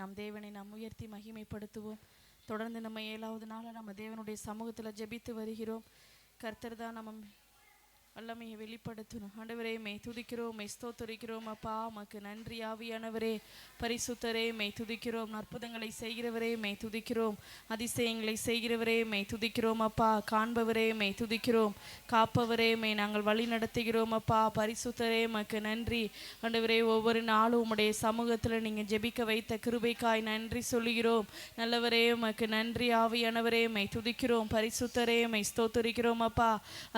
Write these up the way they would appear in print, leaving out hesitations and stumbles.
நாம் தேவனை நாம் உயர்த்தி மகிமைப்படுத்துவோம். தொடர்ந்து நம்ம 7வது நாள் நம்ம தேவனுடைய சமூகத்தில் ஜெபித்து வருகிறோம். கர்த்தர் தான் நம்ம வல்லமையை வெளிப்படுத்தணும். ஆண்டவரே மெய் துதிக்கிறோம், மெய் ஸ்தோத்தரிக்கிறோம். அப்பா உமக்கு நன்றி. ஆவியானவரே பரிசுத்தரே மெய் துதிக்கிறோம். அற்புதங்களை செய்கிறவரே மெய் துதிக்கிறோம். அதிசயங்களை செய்கிறவரே மெய் துதிக்கிறோம். அப்பா காண்பவரே மெய் துதிக்கிறோம். காப்பவரே மெய் நாங்கள் வழி நடத்துகிறோம். அப்பா பரிசுத்தரே உமக்கு நன்றி. ஆண்டவரே ஒவ்வொரு நாளும் உம்முடைய சமூகத்தில் நீங்கள் ஜெபிக்க வைத்த கிருபைக்காய் நன்றி சொல்லுகிறோம். நல்லவரே உமக்கு நன்றி. ஆவியானவரே மெய் துதிக்கிறோம். பரிசுத்தரே மெய் ஸ்தோத்தரிக்கிறோம். அப்பா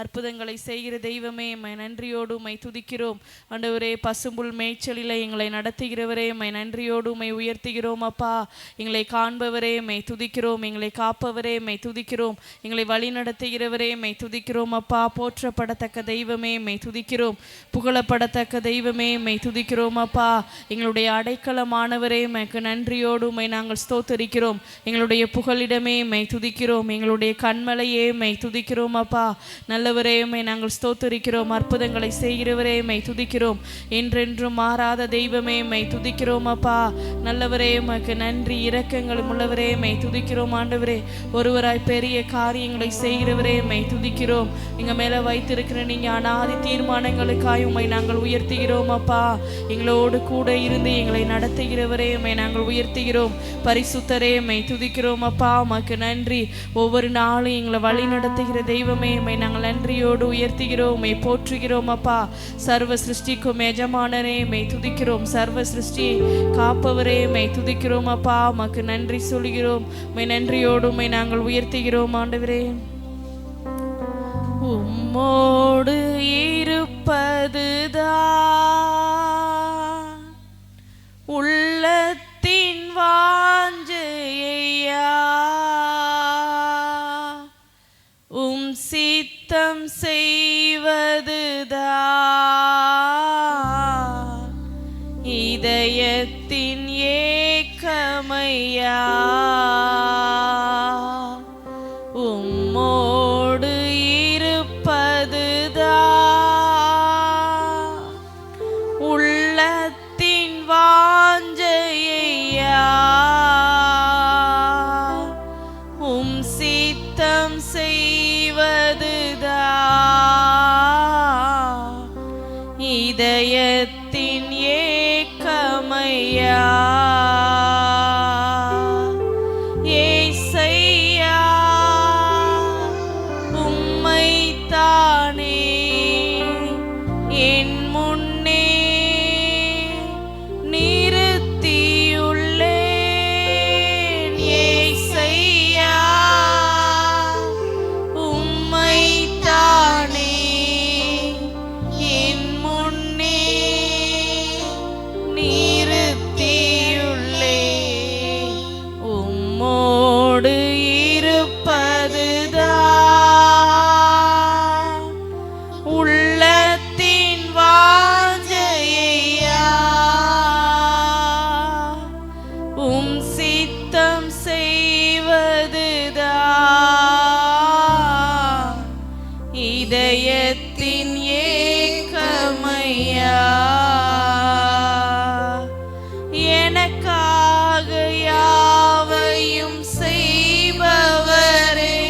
அற்புதங்களை செய்கிற தெய்வமே மை நன்றியோடு மை துதிக்கிறோம். ஆண்டவரே பசும்புல் மேய்ச்சலில் எங்களை நடத்துகிறவரே மை நன்றியோடு மை உயர்த்துகிறோம். அப்பா எங்களை காண்பவரே மை துதிக்கிறோம். எங்களை காப்பவரே மை துதிக்கிறோம். எங்களை வழி நடத்துகிறவரே மை துதிக்கிறோம். அப்பா போற்றப்படத்தக்க தெய்வமே மை துதிக்கிறோம். புகழப்படத்தக்க தெய்வமே மை துதிக்கிறோம். அப்பா எங்களுடைய அடைக்கலமானவரே மைக்கு நன்றியோடு மை நாங்கள் ஸ்தோத்தரிக்கிறோம். எங்களுடைய புகலிடமே மை துதிக்கிறோம். எங்களுடைய கண்மலையே மை துதிக்கிறோம். அப்பா நல்லவரே மை நாங்கள் ஸ்தோத்தரிக்கிறோம். அற்புதங்களை செய்கிறவரே மை துதிக்கிறோம். என்றென்றும் மாறாத தெய்வமே மை துதிக்கிறோம். அப்பா நல்லவரே உமக்கு நன்றி. இரக்கங்களும் உள்ளவரே மை துதிக்கிறோம். ஆண்டவரே ஒருவராய் பெரிய காரியங்களை செய்கிறவரே மை துதிக்கிறோம். எங்க மேல வைத்திருக்கிற நீங்க அனாதி தீர்மானங்களுக்காய் உம்மை நாங்கள் உயர்த்துகிறோம். அப்பா எங்களோடு கூட இருந்து எங்களை நடத்துகிறவரே உம்மை நாங்கள் உயர்த்துகிறோம். பரிசுத்தரே மை துதிக்கிறோம். அப்பா உமக்கு நன்றி. ஒவ்வொரு நாளும் எங்களை வழி நடத்துகிற தெய்வமே உம்மை நாங்கள் நன்றியோடு உயர்த்துகிறோம். மை போற்றுகிறோம். அப்பா சர்வ சிருஷ்டிக்கும் எஜமானரே மை துதிக்கிறோம். சர்வ சிருஷ்டி காப்பவரே மை துதிக்கிறோம். அப்பா உமக்கு நன்றி சொல்கிறோம். மை நன்றியோடு மை நாங்கள் உயர்த்துகிறோம். ஆண்டவரே உம்மோடு இருப்பதுதான் உள்ளத்தின் வாஞ்சையா, உம் சித்தம் செய்வதுதான் இதயத்தின் ஏக்கமையா. உம்மோடு இருப்பதுதான் உள்ளத்தின் வாஞ்சையா, உம் சித்தம் இதயத்தின் ஏக்கமையா. ஏசையா உம்மைத்தானே என் முன்னே நிறுத்தியுள்ளேன். ஏசையா உம்மைத்தானே என் முன்னே நிறுத்தியுள்ளேன். உம்மோடு இருப்பதுதான் உள்ளத்தின் வாஞ்சையா, உம் சித்தம் செய்வதுதான் இதயத்தின் ஏக்கமையா. எனக்காக யாவையும் செய்பவரே,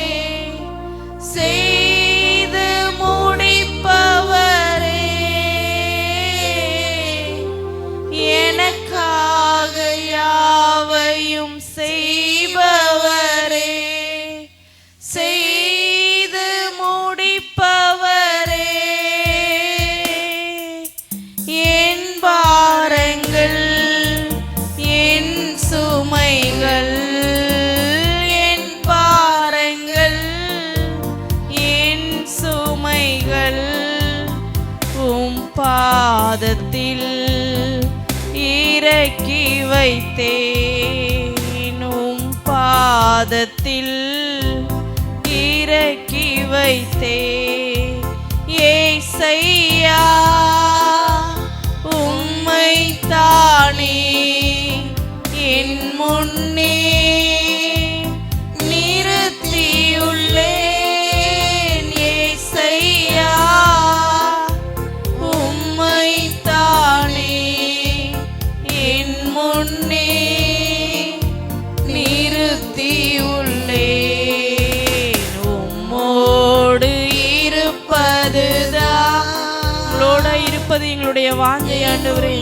செய்து முடிப்பவரே, எனக்காக யாவையும் செய்பவரே, செய்து முடிப்பவரே, என் பாரங்கள் என் சுமைகள், என் பாரங்கள் என் சுமைகள் உம் பாதத்தில் இறக்கி வைத்தேன். உம் பாதத்தில் இறக்கி வைத்தேன். ஏசையா உம்மைத்தானே என் முன்னே நிறுத்தியுள்ளேன். ஏசையா உம்மைத்தானே என் முன்னே எங்களுடைய வாஞ்சை ஆண்டவரே,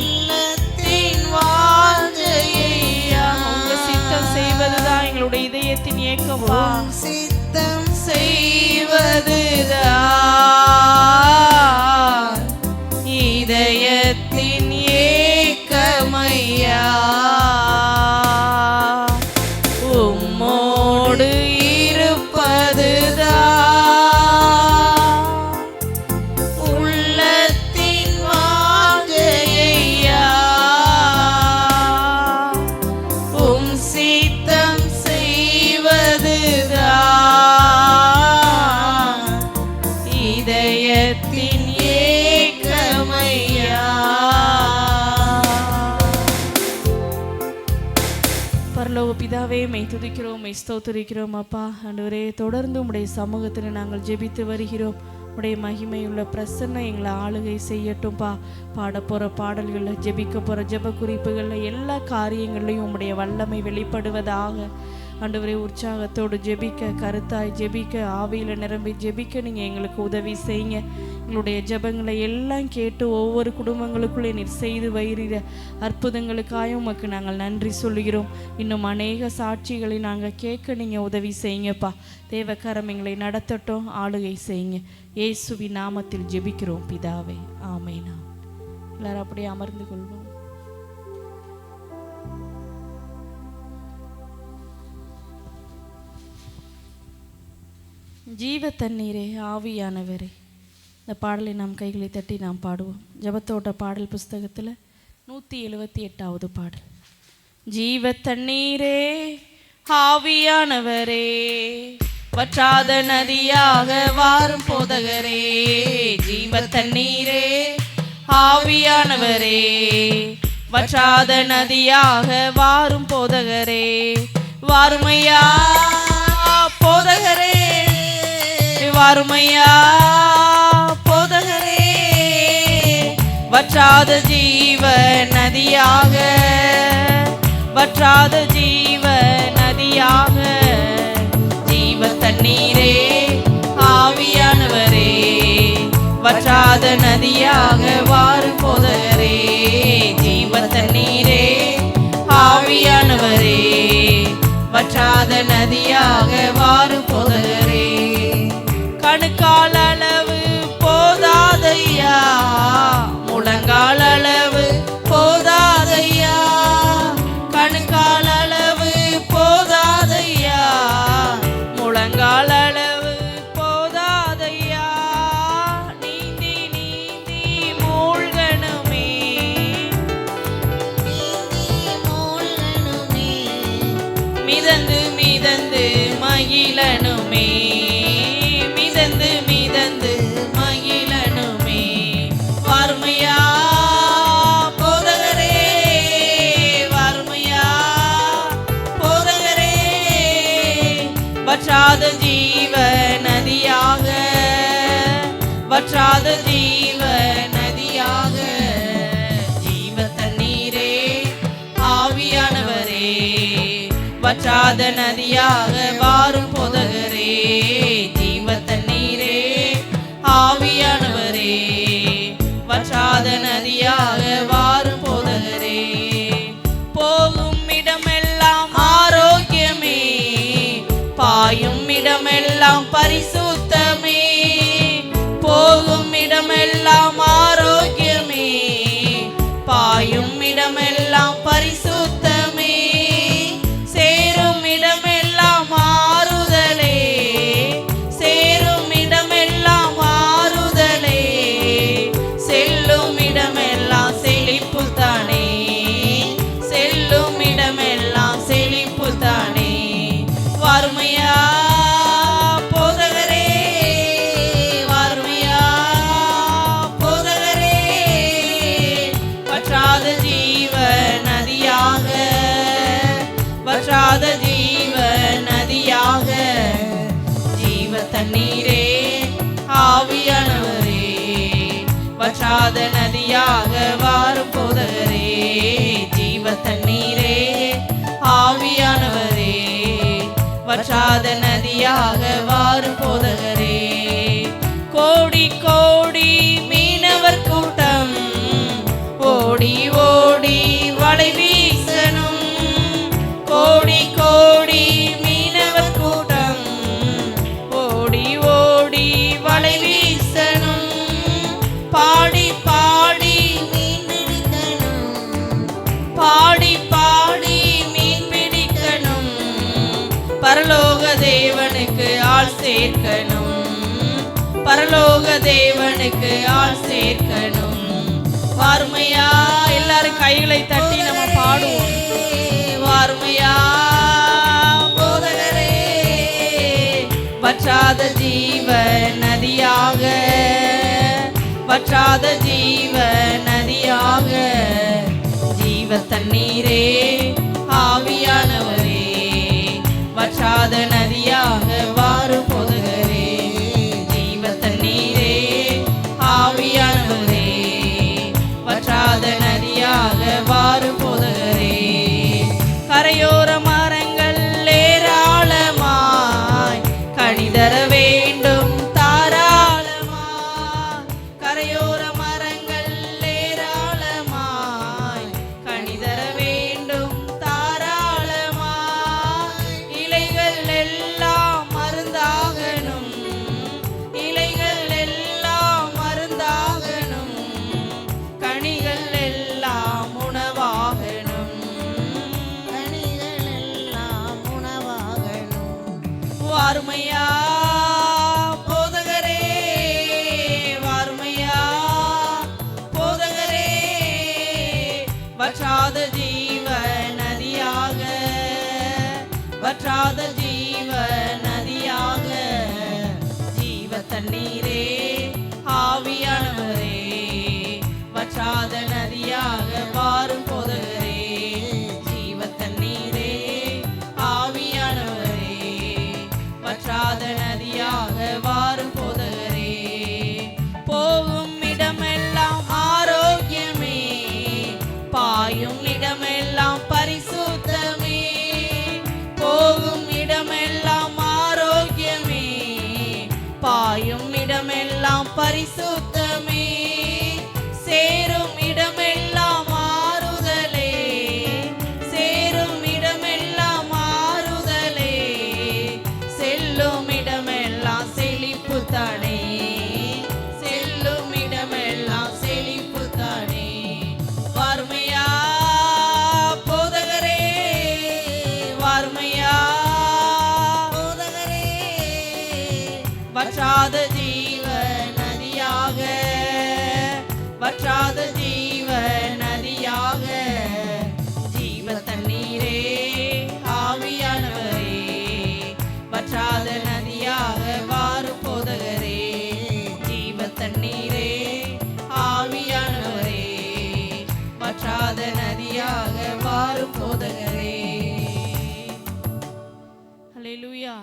உங்க சித்தம் செய்வதுதான் எங்களுடைய இதயத்தின் ஏக்கமா, சித்தம் செய்வதுதான் இதயத்தின் ஏக்கமையா. உம்மோடு இருப்பதுதான் உள்ளத்தின் வாஞ்சையா. உம் சித்தம் செய்வதுதான் இதயத்தின் ஏக்கமையா. பரலோக பிதாவே, மெய் துதிக்கிறோம், மெய் ஸ்தோத்திரிக்கிறோம் அப்பா. ஆண்டவரே, தொடர்ந்து உம்முடைய சமூகத்தில் நாங்கள் ஜெபித்து வருகிறோம். உடைய மகிமையுள்ள பிரசன்னம் எங்களை ஆளுகை செய்யட்டும்பா. பாட போகிற பாடல்களில், ஜெபிக்க போகிற ஜெப குறிப்புகளில், எல்லா காரியங்கள்லையும் உம்முடைய வல்லமை வெளிப்படுவதாக. ஆண்டவரே, உற்சாகத்தோடு ஜெபிக்க, கருத்தாய் ஜெபிக்க, ஆவியில் நிரம்பி ஜெபிக்க நீங்கள் எங்களுக்கு உதவி செய்யுங்க. எங்களுடைய ஜெபங்களை எல்லாம் கேட்டு ஒவ்வொரு குடும்பங்களுக்குள்ளே நீர் செய்து வருகிற அற்புதங்களுக்காக உமக்கு நாங்கள் நன்றி சொல்லுகிறோம். இன்னும் அநேக சாட்சிகளை நாங்கள் கேட்க நீங்கள் உதவி செய்யுங்கப்பா. தேவக்கரம் எங்களை நடத்தட்டும், ஆளுகை செய்யுங்க. இயேசுவின் நாமத்தில் ஜெபிக்கிறோம் பிதாவே, ஆமென். எல்லாரும் அப்படியே அமர்ந்து கொள்வோம். ஜீவ தண்ணீரே, ஆவியானவரே, இந்த பாடலை நாம் கைகளை தட்டி நாம் பாடுவோம். ஜெபத்தோட்ட பாடல் புஸ்தகத்தில் 178வது பாடல். ஜீவ தண்ணீரே, ஆவியானவரே, வற்றாத நதியாக வாரும் போதகரே. ஜீவ தண்ணீரே, ஆவியானவரே, வற்றாத நதியாக வாரும் போதகரே. வாருமையா போதகரே, வாருமையா போதகரே. வற்றாத ஜீவ நதியாக, வற்றாத ஜீவ நதியாக. ஜீவ தண்ணீரே, ஆவியானவரே, வற்றாத நதியாக வாரும் போதகரே. ஜீவ தண்ணீரே, ஆவியானவரே, வற்றாத நதியாக வாரும் போதகரே. கணுக்கால் அளவு போதாதையா, முழங்கால் அளவு போதாதையா. கணுக்கால் அளவு போதாதையா, முழங்கால் அளவு போதாதையா. நீந்தி நீந்தி மூழ்கணுமே, மிதந்து மிதந்து மகிழனுமே, மிதந்து மிதந்து மகிழனுமே. வாருமையா போதகரே, வாருமையா போதகரே. வற்றாத ஜீவ நதியாக, வற்றாத ஜீவ நதியாக. ஜீவ தண்ணீரே, ஆவியானவரே, வற்றாத நதியாக வாரும் போதகரே. ஜீவ தண்ணீரே, ஆவியானவரே, வற்றாத நதியாக வாரும் போதகரே. போகும் இடமெல்லாம் ஆரோக்கியமே, பாயும் இடமெல்லாம் பரிசுத்தமே. போகும் இடமெல்லாம் ஆரோக்கியமே, பாயும் இடமெல்லாம் பரிசுத்தமே. சேரும் இடமெல்லாம் ஆறுதலே, சேரும் இடமெல்லாம் ஆறுதலே. செல்லும் இடமெல்லாம் செழிப்பு தானே, செல்லும் இடமெல்லாம் செழிப்பு தானே. வாருமையா போதகரே, வாருமையா போதகரே. வற்றாத ஜீவ நதியாக, வற்றாத ஜீவ நதியாக. ஜீவ தண்ணீரே, ஆவியானவரே, வற்றாத நதியாக வாரும் போதகரே. ஜீவ தண்ணீரே, ஆவியானவரே, வற்றாத நதியாக வாரும் போதகரே. கோடி கோடி மீனவர் கூட்டம் பரலோக தேவனுக்கு ஆள் சேர்க்கணும், பரலோக தேவனுக்கு ஆள் சேர்க்கணும். வாருமையா, எல்லாரும் கைகளை தட்டி நம்ம பாடுவோம். வாருமையா போதகரே, வற்றாத ஜீவ நதியாக, வற்றாத ஜீவ நதியாக, ஜீவ தண்ணீரே ஆவியானவரே, வற்றாத நதியாக வாரு போதகரே, ஜீவ தண்ணீரே ஆவியானவரே, வற்றாத நதியாக வாரு போதகரே. கரையோர மரங்கள் ஏராளமாய் கனிதர வேண்டும் தாராளமாய், கரையோர மரங்கள் ஏராளமாய் கனிதர வேண்டும் தாராளமாய், இலைகள் எல்லாம் மருந்தாகணும், இலைகள் எல்லாம் மருந்தாகணும், கனிகள் எல்லாம் உணவாகணும், கனிகள் எல்லாம் உணவாகணும். வாருமையா போதகரே, வாருமையா போதகரே, வற்றாத ஜீவ நதியாக, வற்றாத ஜீவ நதியாக, ஜீவ தண்ணீரே ஆவியானவரே, வற்றாத நதியாக வாரும் போதகரே, ஜீவ தண்ணீரே ஆவியானவரே, வற்றாத நதியாக வாரும் போதகரே. போகும் இடமெல்லாம் ஆரோக்கியமே, பாயும் இடமெல்லாம் பரிசுத்தமே, போகும் இடமெல்லாம் ஆரோக்கியமே, பாயும் இடமெல்லாம் பரிசுத்தமே, சேரும் இடமெல்லாம் ஆறுதலே, சேரும் இடமெல்லாம் ஆறுதலே, செல்லும் இடமெல்லாம் செழிப்பு தானே, செல்லும் இடமெல்லாம் செழிப்பு தானே. வாருமையா போதகரே, வாருமையா போதகரே, வற்றாத ஜீவ நதியாக, வற்றாத ஜீவ நதியாக, ஜீவ தண்ணீரே ஆவியானவரே, வற்றாத நதியாக வாரு போதகரே, ஜீவ தண்ணீரே ஆவியானவரே, வற்றாத நதியாக வாரு போதகரே. ஹல்லேலூயா.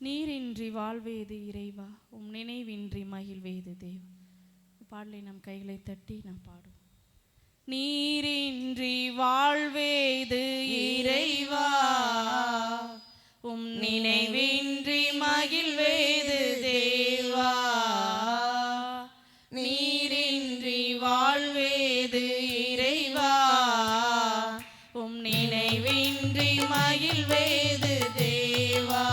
நீரின்றி வாழ்வேது இறைவா, உம் நினைவின்றி மகிழ்வேது தேவா. பாடலை நம் கைகளை தட்டி நாம் பாடுவோம். நீரின்றி வாழ்வேது இறைவா, உம் நினைவின்றி மகிழ்வேது தேவா, நீரின்றி வாழ்வேது இறைவா, உம் நினைவின்றி மகிழ்வேது தேவா.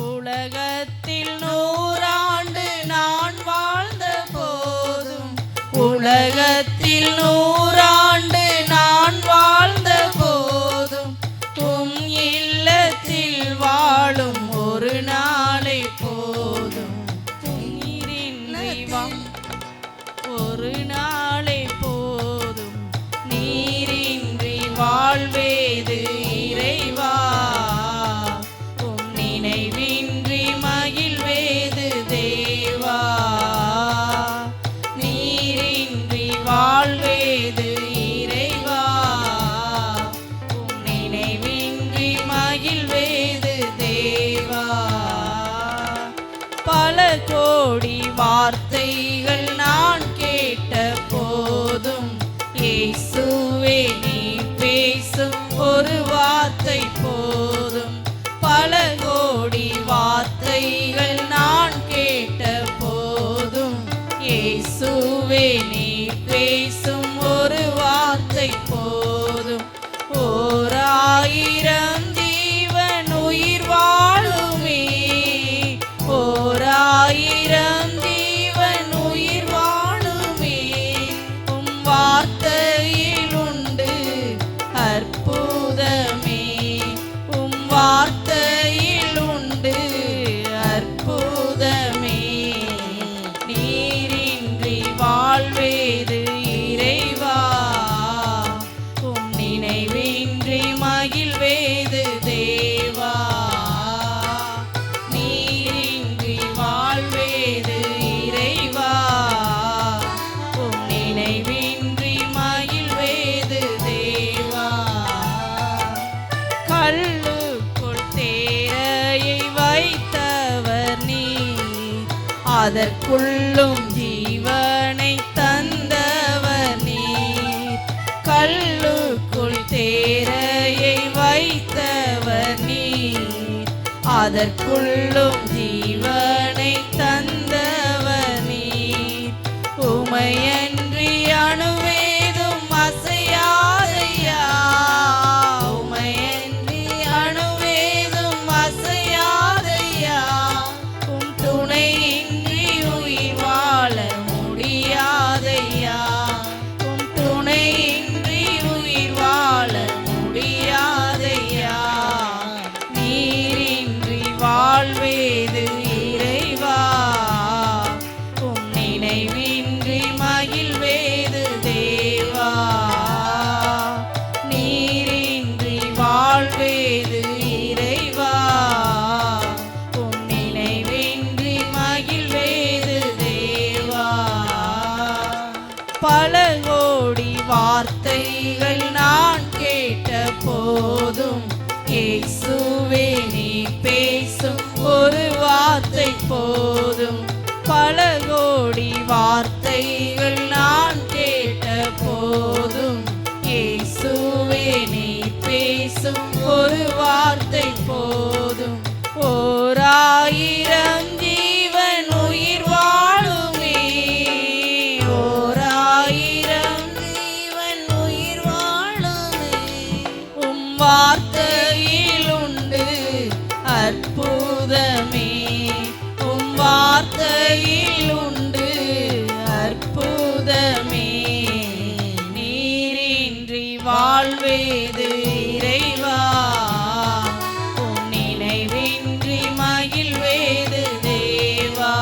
உலகத்தில் 100 ஆண்டு நான் வாழ்ந்த போதும், உலகத்தில் 100 ஆண்டு நான் வாழ்ந்த போதும், உம் இல்லத்தில் வாழும் ஒரு நாளை போதும், நீரின்றி ஒரு நாளை போதும், நீரின்றி வாழ்வேது இறைவா, உம் நினைவின்றி மகிழ்வேது தேவா, நீரின்றி வாழ்வேது இறைவா, உம் நினைவின்றி மகிழ்வேது தேவா. பல கோடி வார்த்தைகள் நான் கேட்ட போதும், இயேசுவே நீ பேசும் ஒரு வார்த்தை போதும், பல கோடி வார்த்தைகள் நான் கேட்ட போதும், இயேசுவே நீ பேசும் ஒரு வார்த்தை போதும், ஓர் 1000 ஜீவன் உயிர் வாழுமே, ஓர் 1000 ஜீவன் உயிர் வாழுமே, உம் வார்த்தையில் உன் நினைவின்றி மகிழ்வேது தேவா. கல்லுக்குள் தேரையை வைத்தவர் நீர், அதற்குள்ளும் ஜீவனை தந்தவர் நீர். கல்லுக்குள் தேரையை வைத்தவர் நீர், அதற்குள்ளும் ஜீவனை தந்தவர் நீர். உமையன்றி அணுவேதும் அசையாதையா, உமையன்றி அணுவேதும் அசையாதையா. உம் துணையின்றி உயிர் வாழ முடியாதையா, உம் துணையின்றி உயிர் வாழ முடியாதையா. நீரின்றி வாழ்வேது இறைவா, உம் நினைவின்றி மகிழ்வேது தேவா. நீரின்றி வாழ்வேது இறைவா, உம் நினைவின்றி மகிழ்வேது தேவா. பல கோடி வார்த்தைகள் நான் கேட்ட போதும் இயேசுவே நீ பேசும் ஒரு வார்த்தை போதும். பல கோடி வார்த்தைகள் நான் கேட்ட போதும் இயேசுவே நீ பேசும் ஒரு வார்த்தை போதும். ஓராயிரம் ஜீவன் உயிர் வாழுமே, ஓராயிரம் ஜீவன் உயிர் வாழுமே. உம் வார்த்தையில் உண்டு அற்புதமே, உம் வார்த்தையில் உண்டு அற்புதமே. நீரின்றி வாழ்வேது இறைவா, உம் நினைவின்றி மகிழ்வேது தேவா.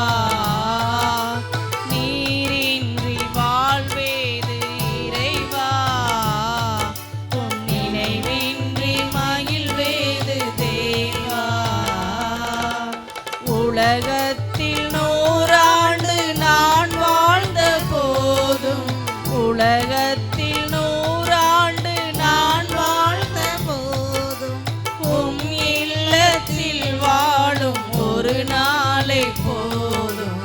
நீரின்றி வாழ்வேது இறைவா, உம் நினைவின்றி மகிழ்வேது தேவா. உலகத்தில் 100 ஆண்டு நான் வாழ்ந்த போதும், உலகத்தில் 100 ஆண்டு நான் வாழ்ந்த போதும், உம் இல்லத்தில் வாழும் ஒரு நாளை போதும்,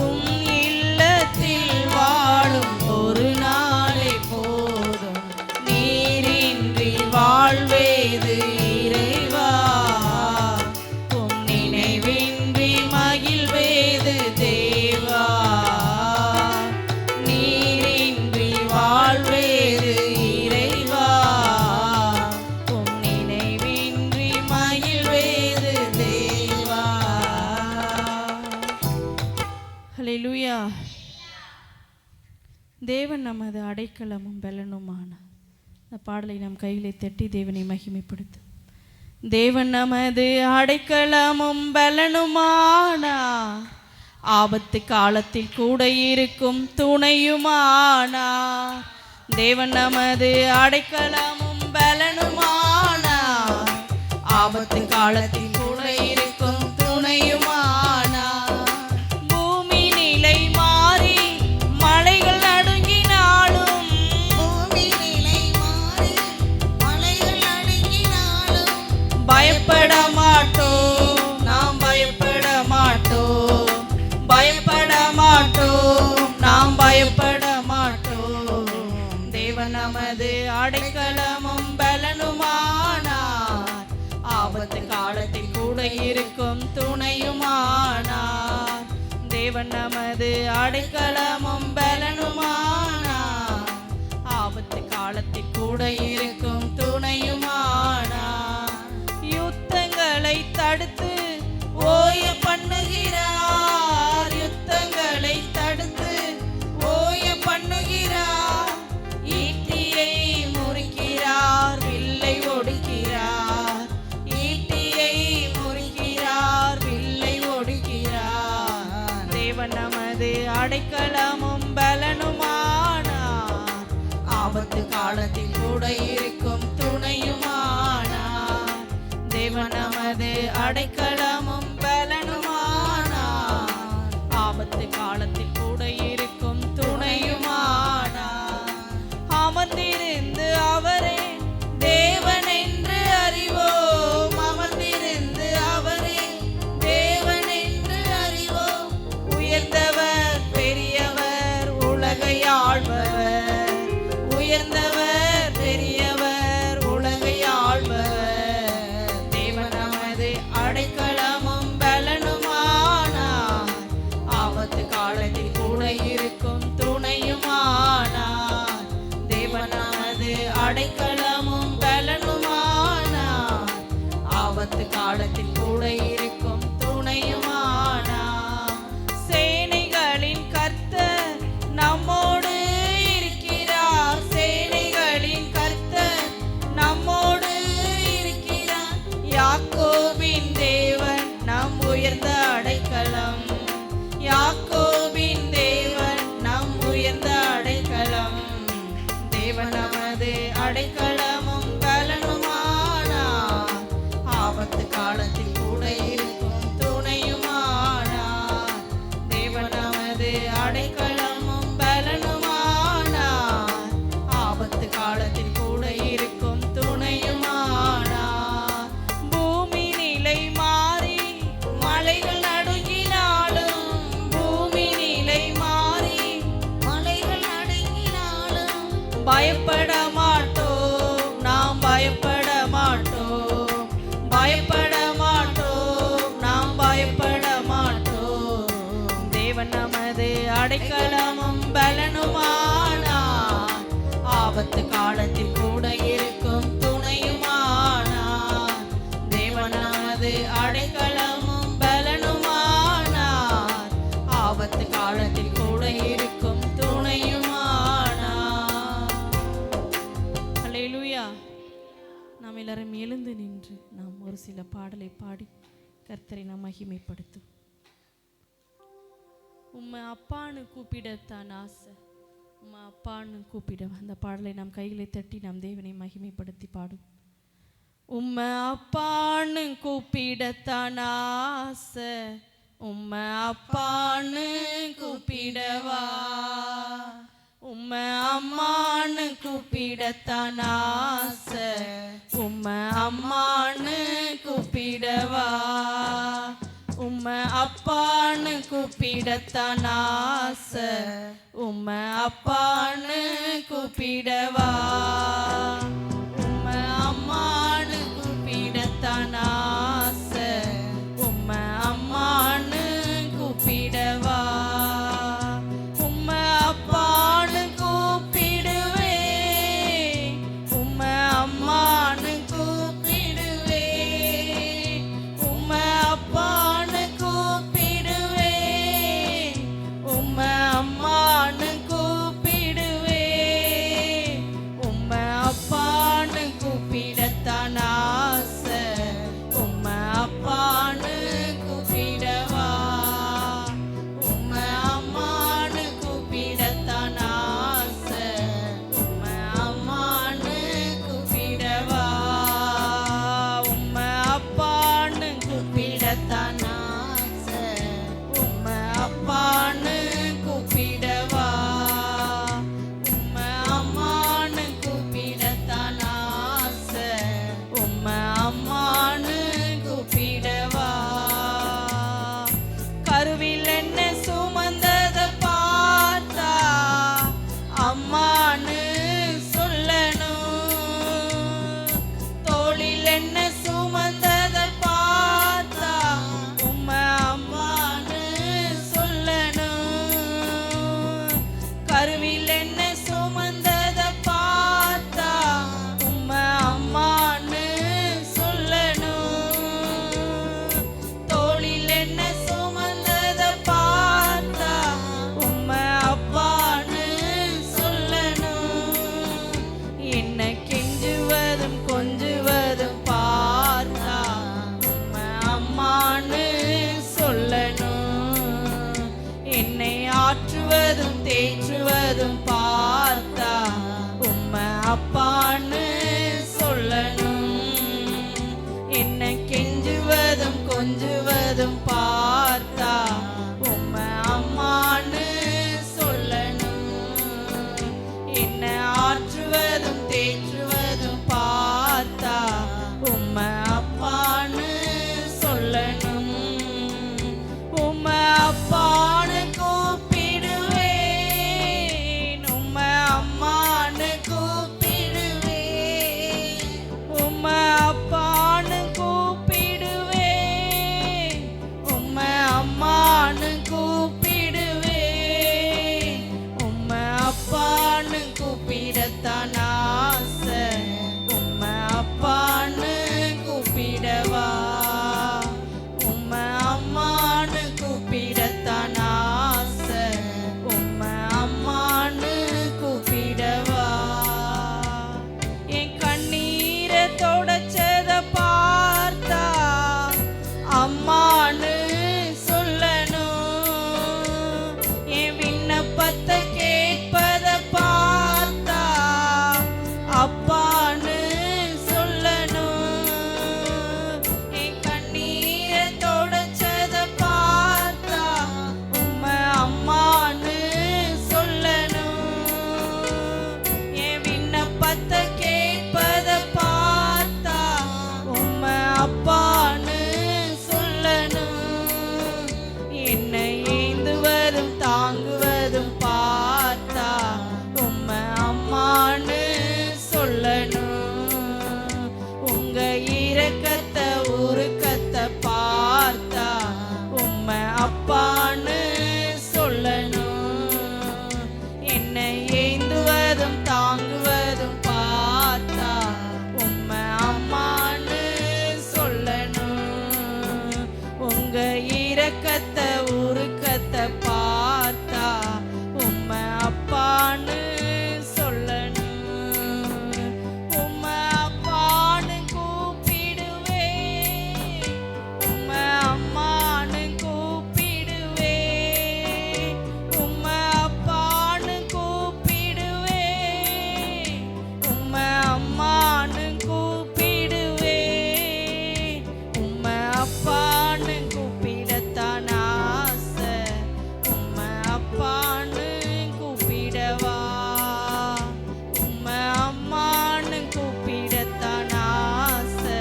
உம் இல்லத்தில் வாழும் ஒரு நாளை போதும். நீரின்றி வாழ்வேது இறைவா, உம் நினைவின்றி மகிழ்வேது தேவா. நீரின்றி வாழ்வேது இறைவா, உம் நினைவின்றி மகிழ்வேது தேவா. ஹல்லேலூயா. தேவன் நமது அடைக்கலமும் பலனுமான இந்த பாடலை நம் கையிலே தட்டி தேவனை மகிமைப்படுத்தும். தேவன் நமது அடைக்கலமும் பலனுமானா, ஆபத்து காலத்தில் கூட இருக்கும் துணையுமானா. தேவன் நமது அடைக்கலமும் பலனுமானா, ஆபத்து காலத்தில் கூட இருக்கும் துணையுமானா. பூமி நிலை மாறி மலைகள் நடுங்கினாலும், பூமி நிலை மாறி மலைகள் நடுங்கினாலும் பயப்பட மாட்டோம், நாம் பயப்பட மாட்டோம், பயப்பட மாட்டோம், நாம் பயப்பட மாட்டோம். தேவன் நமது அடைக்கலமும் பலனுமானார், ஆபத்து காலத்தில் கூட இருக்கும் துணையுமானார். தேவன் நமது அடைக்கலமும் பலனுமானார், ஆபத்து காலத்தில் கூட இருக்கும் துணையுமானார். யுத்தங்களை தடுத்து ஓய பண்ணுகிறார், யுத்தங்களை தடுத்து ஓய பண்ணுகிறார். ஈட்டியை முறிக்கிறார், வில்லை ஒடுக்கிறார். ஈட்டியை முறிக்கிறார், வில்லை ஒடுக்கிறார். தேவன் நமது அடைக்கலமும் பலனுமா ஆள்பவர், உயர்ந்தவர் பெரியவர் உலகை ஆள்பவர். தேவன் நமது அடைக்கலமும் பலனுமானார், ஆபத்து காலத்தில் கூட இருக்கும் துணையுமானார். தேவன் நமது அடைக்கலமும் பலனுமானார், ஆபத்து காலத்தில் கூட இருக்கும் துணையுமானார். சேனைகளின் கர்த்தர் நம்மோடு இருக்கிறார், சேனைகளின் கர்த்தர் நம்மோடு இருக்கிறார். யாக்கோபின் தேவன் நம் உயர்ந்த அடைக்கலம், யாக்கோபின் தேவன் நம் உயர்ந்த அடைக்கலம். தேவன் நமது அடைக்கலமும் பலனுமானார், ஆபத்து காலத்தில் கூட இருக்கும் துணையுமானார். தேவன் நமது அடைக்கலமும் பலனுமானார், ஆபத்து காலத்தில் கூட இருக்கும் துணையுமானார். பூமி நிலை மாறி மலைகள் நடுங்கினாலும், பூமி நிலை மாறி மலைகள் நடுங்கினாலும் பயப்பட மாட்டோம், நாம் பயப்பட மாட்டோம், பயப்பட மாட்டோம், நாம் பயப்பட மாட்டோம். தேவன் நமது அடைக்கலமும் பலனுமானார், ஆபத்து காலத்தில் கூட இருக்கும் துணையுமானார். தேவன் நமது அடைக்கலமும் பலனுமானார், ஆபத்து காலத்தில் கூட இருக்கும் துணையுமானார். அல்லேலூயா. நாம் எல்லாரும் எழுந்து நின்று நாம் ஒரு சில பாடலை பாடி கர்த்தரை நாம் மகிமைப்படுத்தும். உம்மை அப்பான்னு கூப்பிடத்தான் ஆசை, உம்மை அப்பான்னு கூப்பிட. அந்த பாடலை நாம் கைகளை தட்டி நாம் தேவனை மகிமைப்படுத்தி பாடும். உம்மை அப்பான்னு கூப்பிடத்தான் ஆசை, உம்மை அப்பான்னு கூப்பிடவா, உம்மை அம்மான்னு கூப்பிடத்தான் ஆசை, உம்மை அம்மான்னு கூப்பிடவா, உம்மை அப்பான்னு கூப்பிடத்தான் ஆசை, உம்மை அப்பான்னு கூப்பிடவா, உம்மை அம்மான்னு கூப்பிடத்தான் ஆசை, உம்மை அம்மான்னு கூப்பிடவா, உம்மை அப்பான்னு கூப்பிடுவேன், உம்மை அம்மான்னு கூப்பிடுவேன், உம்மை அப்பான்னு கூப்பிடுவேன், உம்மை அம்மான்னு கூப்பிடுவேன், உம்மை அப்பான்னு கூப்பிடத்தான் ஆசை, உம்மை அப்பான்னு கூப்பிடவா, உம்மை அம்மான்னு கூப்பிடத்தான் ஆசை, உம்மை அம்மான்னு கூப்பிடவா, உம்மை அப்பான்னு கூப்பிடத்தான் ஆசை, உம்மை அப்பான்னு கூப்பிடவா, உம்மை அம்மான்னு கூப்பிடத்தான் ஆசை, உம்மை அம்மான்னு கூப்பிடவா. கருவில் என்ன சுமந்தத பார்த்தா அம்மான்னு சொல்லணும், தோளில் என்ன சுமந்தத பார்த்தா உம்மை அம்மான்னு சொல்லணும், கருவில் என்ன சுமந்தத பார்த்தா உம்மை அம்மான்னு சொல்லணும், தோளில் என்ன சுமந்தத பார்த்தா உம்மை அப்பான்னு சொல்லணும், என்ன கெஞ்சுவதும் கொஞ்சுவதும் பார்த்தா உம்மை அம்மான்னு சொல்லணும், என்னை ஆற்றுவதும் தேற்றுவதும் பார்த்தா உம்மை அப்பான்னு சொல்லணும், என்ன கெஞ்சுவதும் கொஞ்சுவதும் பார்த்தா உம்மை அம்மான்னு சொல்லணும், என்ன ஆற்றுவதும் தேற்றுவதும் பார்த்தா உம்மை அப்பான்னு சொல்லணும், உம்மை அப்பான்னு கூப்பிடுவேன், கூப்பிடத்தான் ஆசை, உம்மை அப்பான்னு கூப்பிடவா, உம்மை அம்மான்னு கூப்பிடத்தான் ஆசை, உம்மை அம்மான்னு கூப்பிடவா. என் கண்ணீரை தொடச்சத பார்த்தா அம்மான்னு சொல்லணும், என் விண்ணப்பத்தை கேட்பத பார்த்தா அப்பான்னு சொல்லணும், என் கண்ணீரை தொடச்சத பார்த்தா உம்மை அம்மான்னு சொல்லணும், என் விண்ணப்பத்தை கேட்பத பார்த்தா உம்மை அப்பான்னு சொல்லணும், என்னை ஏந்துவதும் தாங்குவதும் பார்த்தா உம்மை அம்மான்னு சொல்லணும், உங்க இரக்கத்தை உருக்கத்தை பார்த்தா உம்மை அப்பான்னு சொல்லணும், என்னை ஏந்துவதும் தாங்குவதும் பார்த்தா உம்மை அம்மான்னு சொல்லணும், உங்க இரக்கத்தை உருக்கத்தை பார்த்தா உம்மை அப்பான்னு சொல்லணும், உம்மை அப்பான்னு கூப்பிடுவேன், உம்மை அம்மான்னு கூப்பிடுவேன், உம்மை அப்பான்னு கூப்பிடுவேன், உம்மை அம்மான்னு கூப்பிடுவேன், உம்மை அப்பான்னு கூப்பிடத்தான் ஆசை, உம்மை அப்பான்னு கூப்பிடவா, உம்மை அம்மான்னு கூப்பிடத்தான் ஆசை,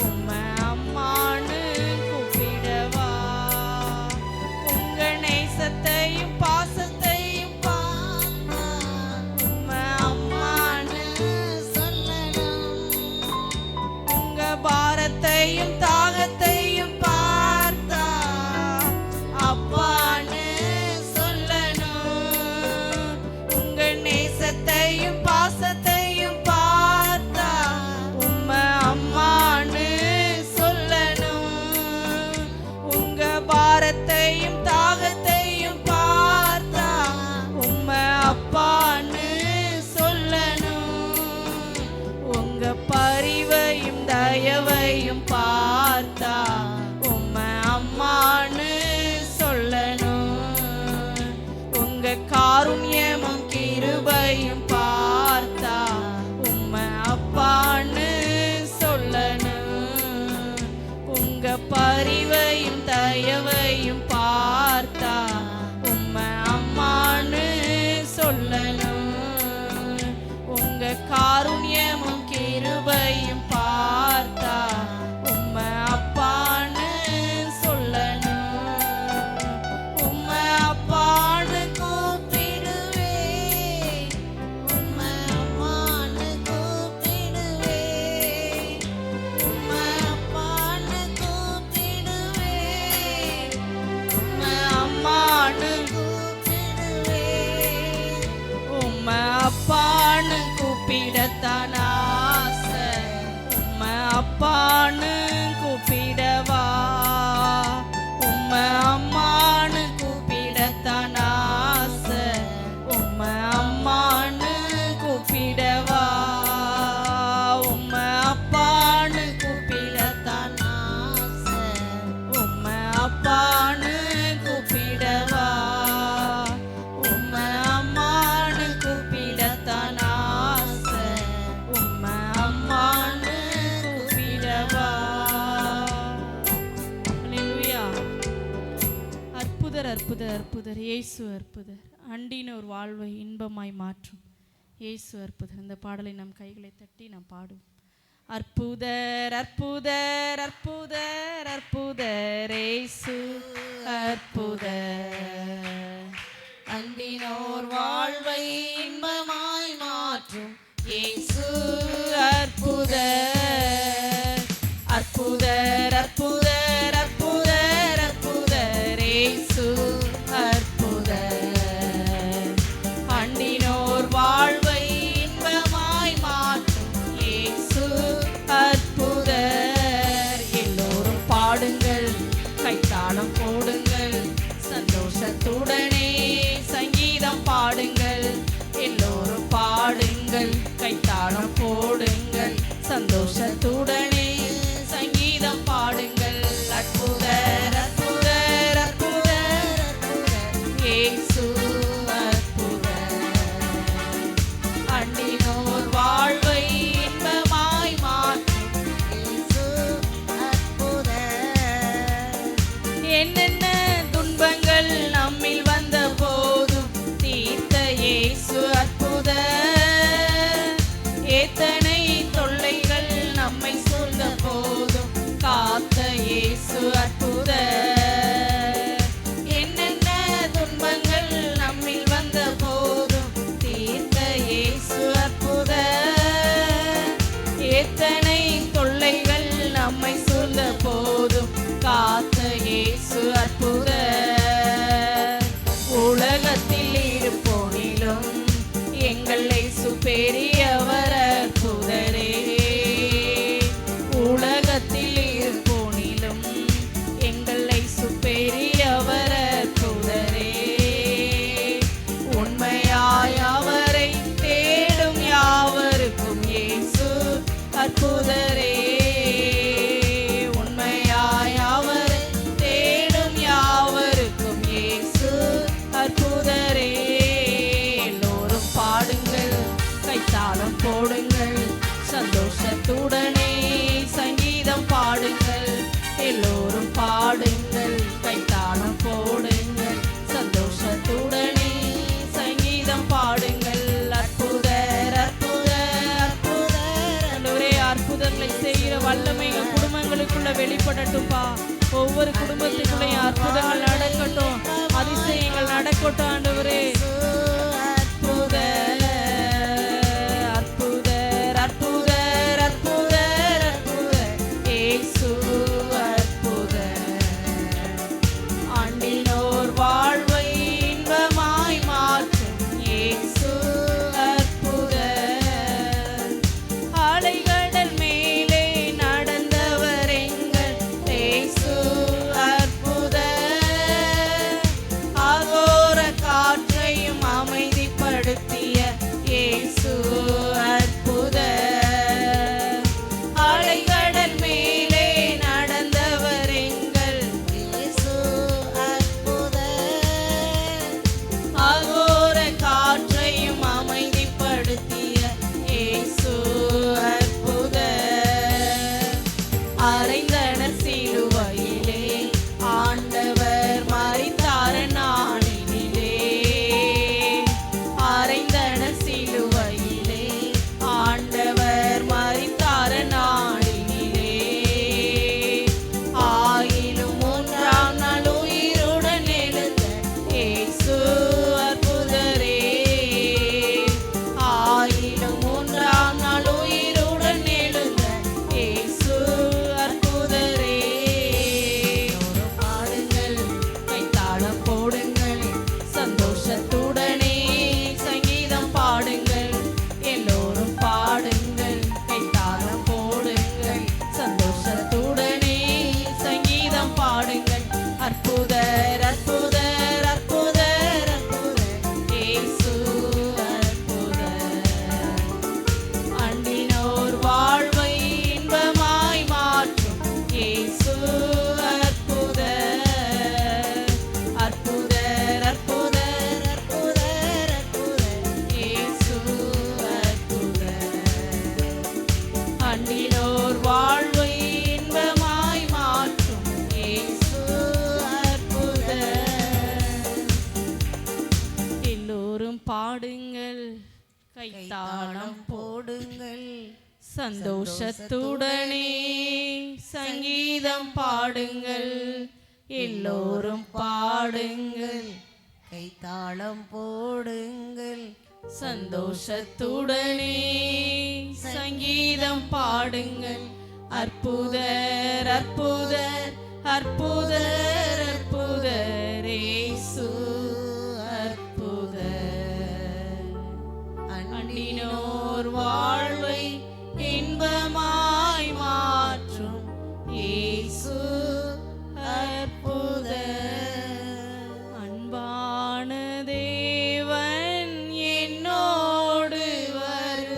உம்மை அம்மான்னு கூப்பிடவா. உங்க நேசத்தையும் பாசத்தையும் பார்த்தா உம்மை அம்மான்னு சொல்லணும், உங்க பாரத்தையும் தாகத்தையும் பார்த்தா அப்பான்னு சொல்லணும், உங்க நேசத்தையும் பாசத்தையும் பார்த்தா உம்மை அம்மான்னு சொல்லணும், உங்க பாரத்தையும் தாகத்தையும் பார்த்தா உம்மை அப்பான்னு சொல்லணும், உங்க பரிவையும் தயவையும் பார்த்தா உம்மை அம்மான்னு சொல்லணும், உங்க காருண்யமும் கிருபையும் பார்த்தா உம்மை அப்பான்னு சொல்லணும், உங்க பரிவையும் தயவையும் பார்த்தா உம்மை அம்மான்னு சொல்லணும், உங்க காருண்யமும் கிருபையும் பார்த்தா உம்மை அப்பான்னு சொல்லணும், உம்மை அப்பான்னு கூப்பிடுவேன், உம்மை அம்மான்னு கூப்பிடுவேன், உம்மை அப்பான்னு கூப்பிடுவேன், உம்மை அம்மான்னு கூப்பிடுவேன், உம்மை அப்பான்னு கூப்பிடத்தான் ஆசை, உம்மை அப்பான்னு கூப்பிடவா, உம்மை அம்மான்னு கூப்பிடத்தான் ஆசை, உம்மை அம்மான்னு கூப்பிடவா, உம்மை அப்பான்னு கூப்பிடத்தான் ஆசை, உம்மை அப்பான்னு கூப்பிடவா, உம்மை அம்மான்னு கூப்பிடத்தான் ஆசை, உம்மை அம்மான்னு கூப்பிடவா. அல்லேலூயா. அற்புதர் அற்புதர் அற்புதர் இயேசு அற்புதர், அண்டின ஒரு வாழ்வை இன்பமாய் மாற்றும் இயேசு அற்புதர். இந்த பாடலை நம் கைகளை தட்டி நாம் பாடுவோம். அற்புதர் அற்புதர் அற்புதர் அற்புதர் இயேசு அற்புதர், அண்டினோர் வாழ்வை இன்பமாய் மாற்றும் இயேசு அற்புதர் அற்புதர் அற்புதர் அற்புதர் அற்புதர் இயேசு அற்புதர், அண்டினோர் வாழ்வை இன்ப பாடுங்கள், கைத்தாளம் போடுங்கள், சந்தோஷத்துடனே சங்கீதம் பாடுங்கள். அற்புதர் அற்புதர் அற்புதர் இயேசு அற்புதர். அண்டினோர் வாழ்வை இன்பமாய் மாற்றும் இயேசு அற்புதர். என்னென்ன துன்பங்கள் நம்மில் வந்த போதும் தீர்த்த இயேசு அற்புதர். எத்தனை தொல்லைகள் நம்மை சூழ்ந்த போதும் காத்த இயேசு அற்புதர். என்னென்ன துன்பங்கள் நம்மில் வந்த போதும் தீர்த்த இயேசு அற்புதர். எத்தனை தொல்லைகள் நம்மை சூழ்ந்த போதும் காத்த இயேசு அற்புதர். உலகத்தில் இருப்போனிலும் எங்கள் இயேசு பெரியவர் அற்புதரே. உலகத்தில் இருப்போனிலும் எங்கள் இயேசு பெரியவர் அற்புதரே. உண்மையாய் அவரை தேடும் யாவருக்கும் இயேசு அற்புதரே. உண்மையாய் அவரை தேடும் யாவருக்கும் இயேசு அற்புதரே. எல்லோரும் பாடுங்கள், கைத்தாளம் போடுங்கள், சந்தோஷத்துடனே சங்கீதம் பாடுங்கள். எல்லோரும் பாடுங்கள், கைத்தாளம் போடுங்கள், சந்தோஷத்துடனே சங்கீதம் பாடுங்கள். அற்புதர் அற்புதர் அற்புதர். ஆண்டவரே, அற்புதங்களை செய்கிற வல்லமை எங்கள் குடும்பங்களுக்குள்ள வெளிப்படட்டும்பா. ஒவ்வொரு குடும்பத்துக்குள்ளேயும் அற்புதங்கள் நடக்கட்டும், அதிசயங்கள் நடக்கட்டும். ஆண்டவரே, அற்புதர் அற்புதர் அற்புதர் அற்புதர் அற்புதர் இயேசு அற்புதர். ஆண்டினோர் வாழ்வை இன்பமாய் மாற்றும் இயேசு அற்புதர். அலைகடல் மேலே நடந்தவர் எங்கள் இயேசு அற்புதர். அகோர காற்றையும் அமைதிப்படுத்திய இயேசு அற்புதர். அலைகடல் மேலே நடந்தவர் எங்கள் இயேசு அற்புதர். அகோர காற்றையும் அமைதிப்படுத்திய இயேசு அற்புதர். அறைந்தனர் சிலுவையிலே ஆண்டவர் மரித்தார நாளினிலே. அறைந்தனர் சிலுவையிலே ஆண்டவர் மரித்தார நாளினிலே. ஆயிலும் மூன்றாம் நாள் உயிருடன் எழுந்த இயேசு அற்புதரே. ஆயிலும் மூன்றாம் நாள் உயிருடன் எழுந்த இயேசு அற்புதரே. எல்லோரும் பாடுங்கள், கைத்தாளம் போடுங்கள், சந்தோஷத்துடனே சங்கீதம் பாடுங்கள். எல்லோரும் பாடுங்கள், கைத்தாளம் போடுங்கள், சந்தோஷத்துடனே சங்கீதம் பாடுங்கள். அற்புதர் அற்புதர் அற்புதர் அற்புதர் இயேசு அற்புதர். அண்டினோர் வாழ்வை இன்பமாய் மாற்றும் இயேசு அற்புதர். அற்புதர் அற்புதர் அற்புதர் அற்புதர் இயேசு அற்புதர். அண்டினோர் வாழ்வை இன்பமாய் மாற்றும் இயேசு அற்புதர். எல்லோரும் பாடுங்கள், கைத்தாளம் போடுங்கள், சந்தோஷத்துடனே சங்கீதம் பாடுங்கள். எல்லோரும் பாடுங்கள், கைத்தாளம் போடுங்கள், சந்தோஷத்துடனே சங்கீதம் பாடுங்கள். அற்புதர் அற்புதர் அற்புதர் அற்புதர் இயேசு அற்புதர். அண்டினோர் வாழ்வை இன்பமாய் மாற்றும் இயேசு அற்புதர். அன்பான தேவன் என்னோடு வர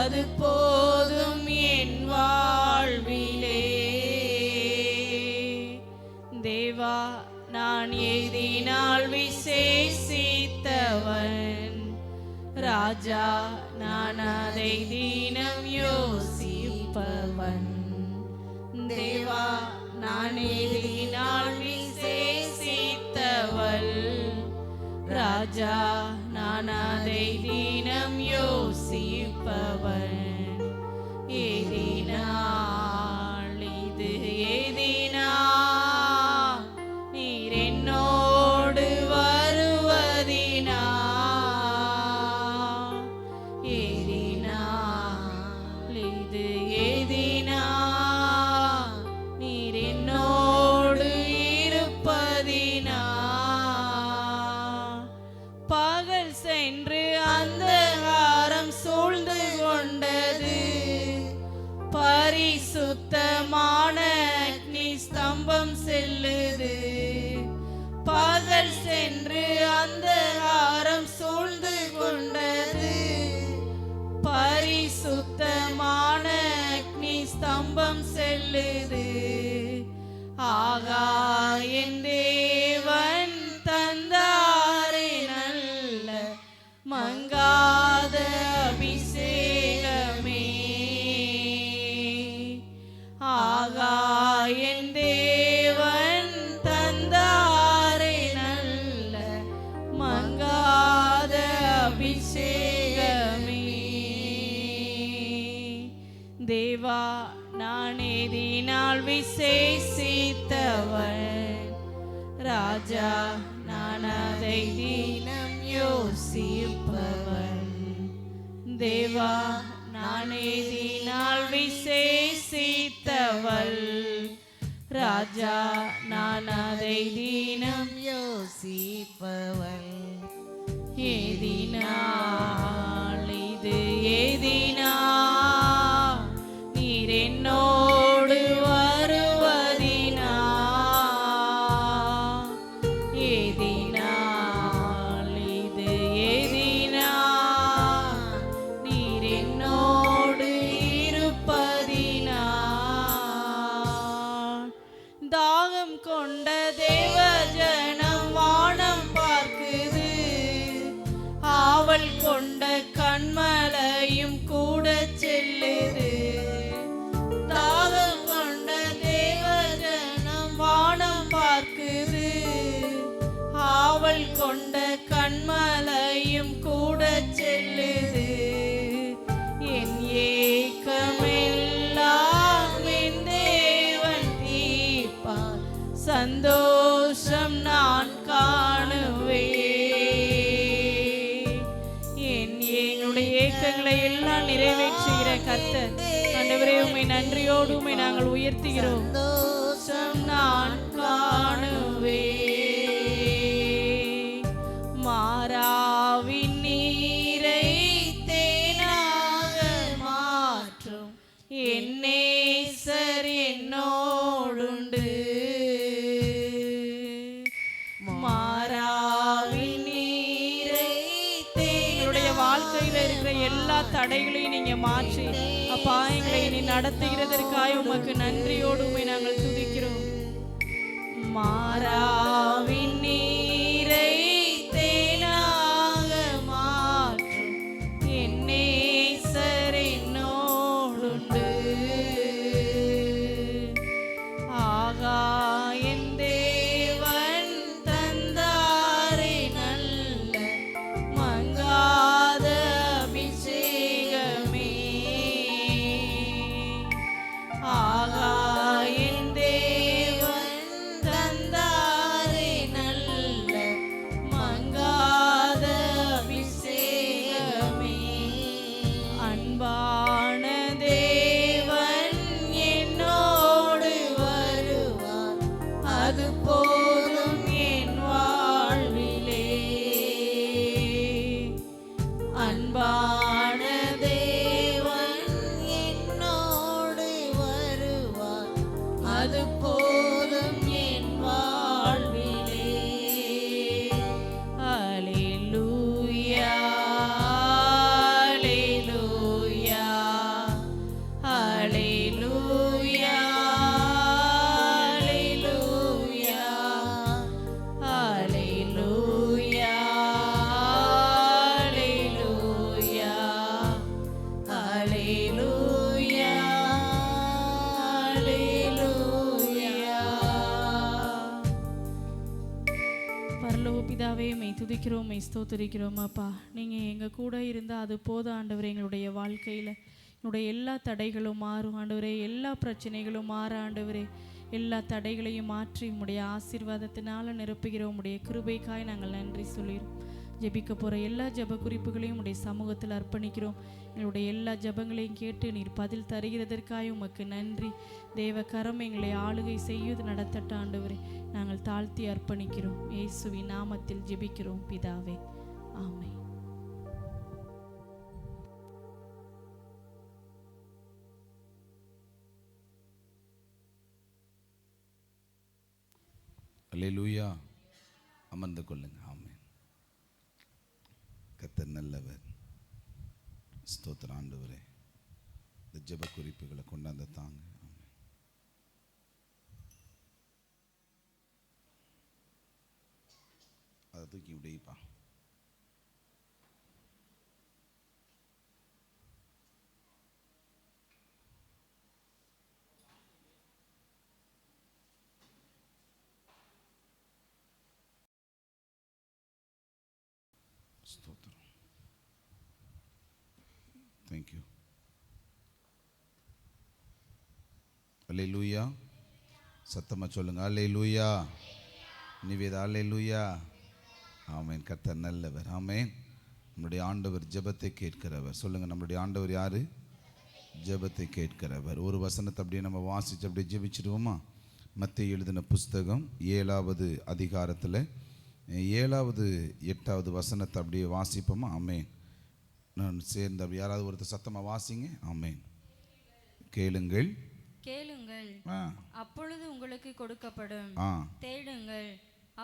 அது போதும் என் வாழ்விலே. தேவா நான் எதினால் விசேஷித்தவன், ராஜா நான் அதை தினம் யோசிப்பவன். தேவா நான் எதினால் விசேஷித்தவள், ராஜா நான் அதை தினம் யோசிப்பவன். ஏதினால் இது ஏதினால் நீர் என்னோடு வருவதினா, ஏதினால் இது ஏதினா நீர் என்னோடு இருப்பதினா. பகல் சென்று அந்தகாரம் சூழ்ந்து கொண்டது, பரிசுத்தமான அக்னி ஸ்தம்பம் செல்லுது. பகல் சென்று அந்தகாரம் சூழ்ந்து கொண்டது, பரிசுத்தமான அக்னி ஸ்தம்பம் செல்லுது. ஆகா என் தேவன் தந்தாரே நல்ல மங்காத அபிஷேகமே. ஆகா என் தேவன் தந்தாரே நல்ல மங்காத அபிஷேகமே. தேவா நான் எதினால் விசேஷித்தவன், ராஜா நான் அதை தினம் யோசிப்பவன். தேவா நான் எதினால் விசேஷித்தவள், ராஜா நான் அதை தினம் யோசிப்பவள். ஏதினால் இது ஏதினால் நீர் என்னோடு வருவதினா, ஏதினால் இது ஏதினால் நீர் என்னோடு இருப்பதினா. தாகம் கொண்ட தேவ ஜனம் வானம் பார்க்குது, ஆவல் கொண்ட கண்மலையும் கூட செல்லுது. தாகம் கொண்ட தேவ ஜனம் வானம் பார்க்குது, ஆவல் கொண்ட கண்மலையும் கூட செல்லுது. என் ஏக்கமெல்லாம் என் தேவன் தீர்ப்பார், சந்தோஷம் நான் காணுவேன். என்னுடைய ஏக்கங்களை எல்லாம் நிறைவேற்றுகிற கர்த்தர் ஆண்டவரே, உம்மை நன்றியோடு உம்மை நாங்கள் உயர்த்துகிறோம். சந்தோஷம் நான் காணுவேன். மாறாவின் நீரை தேனாக மாற்றும் என் நேசர் என்னோடுண்டு. மாறாவின் நீரை எங்களுடைய வாழ்க்கையில இருக்கிற எல்லா தடைகளையும் நீங்க மாற்றி அப்பா எங்களை நீ நடத்துகிறதற்காக உமக்கு நன்றியோடு உம்மை நாங்கள் துதிக்கிறோம். மாறாவின் நீரை தேனாக மாற்றும் என் நேசர் என்னோடுண்டு. ஆகா என் தேவன் தந்தாரே நல்ல மங்காத அபிஷேகமே. ஆகா என் தேவன் தந்தாரே நல்ல ஸ்தோத்திரிக்கிறோம் அப்பா. நீங்கள் எங்கள் கூட இருந்தால் அது போதும் ஆண்டவரே. எங்களுடைய வாழ்க்கையில் என்னுடைய எல்லா தடைகளும் மாறும் ஆண்டவரே. எல்லா பிரச்சனைகளும் மாற ஆண்டவரே. எல்லா தடைகளையும் மாற்றி உம்முடைய ஆசீர்வாதத்தினால நிரப்புகிற உம்முடைய கிருபைக்காய் நாங்கள் நன்றி சொல்லிடுறோம். ஜெபிக்க போகிற எல்லா ஜெப குறிப்புகளையும் உடைய சமூகத்தில் அர்ப்பணிக்கிறோம். எங்களுடைய எல்லா ஜெபங்களையும் கேட்டு நீர் பதில் தருகிறதற்காக உமக்கு நன்றி. தேவ கரம் எங்களை ஆளுகை செய்து நடத்தட்ட ஆண்டவரே. நாங்கள் தாழ்த்தி அர்ப்பணிக்கிறோம். இயேசுவின் நாமத்தில் ஜெபிக்கிறோம் பிதாவே, ஆமென். அல்லேலூயா. அமர்ந்து கொள்ளுங்க. ஆமென். கர்த்தர் நல்லவர். ஸ்தோத்திரம் ஆண்டவரே. இந்த ஜெப குறிப்புகளை கொண்டாந்து தாங்க. ஆமென். அதை தூக்கி விடைப்பா. ஸ்தோத்திரம். தேங்க்யூ. அல்லேலூயா. சத்தமாக சொல்லுங்க. அல்லேலூயா. நிவேதா அல்லேலூயா. ஆமென். கர்த்தர் நல்லவர். ஆமென். நம்முடைய ஆண்டவர் ஜெபத்தை கேட்கிறவர். சொல்லுங்க, நம்முடைய ஆண்டவர் யாரு? ஜெபத்தை கேட்கிறவர். ஒரு வசனத்தை அப்படியே நம்ம வாசிச்சு அப்படியே ஜெபிச்சிடுவோமா? மத்தேயு எழுதின புஸ்தகம் 7வது அதிகாரத்தில் 7வது 8வது வசனத்தை அப்படியே வாசிப்போமா? ஆமென். நான் சேர்ந்து அப்படி யாராவது ஒருத்தர் சத்தமாக வாசிங்க. ஆமென். கேளுங்கள், கேளுங்கள், அப்பொழுது உங்களுக்கு கொடுக்கப்படும். தேடுங்கள்,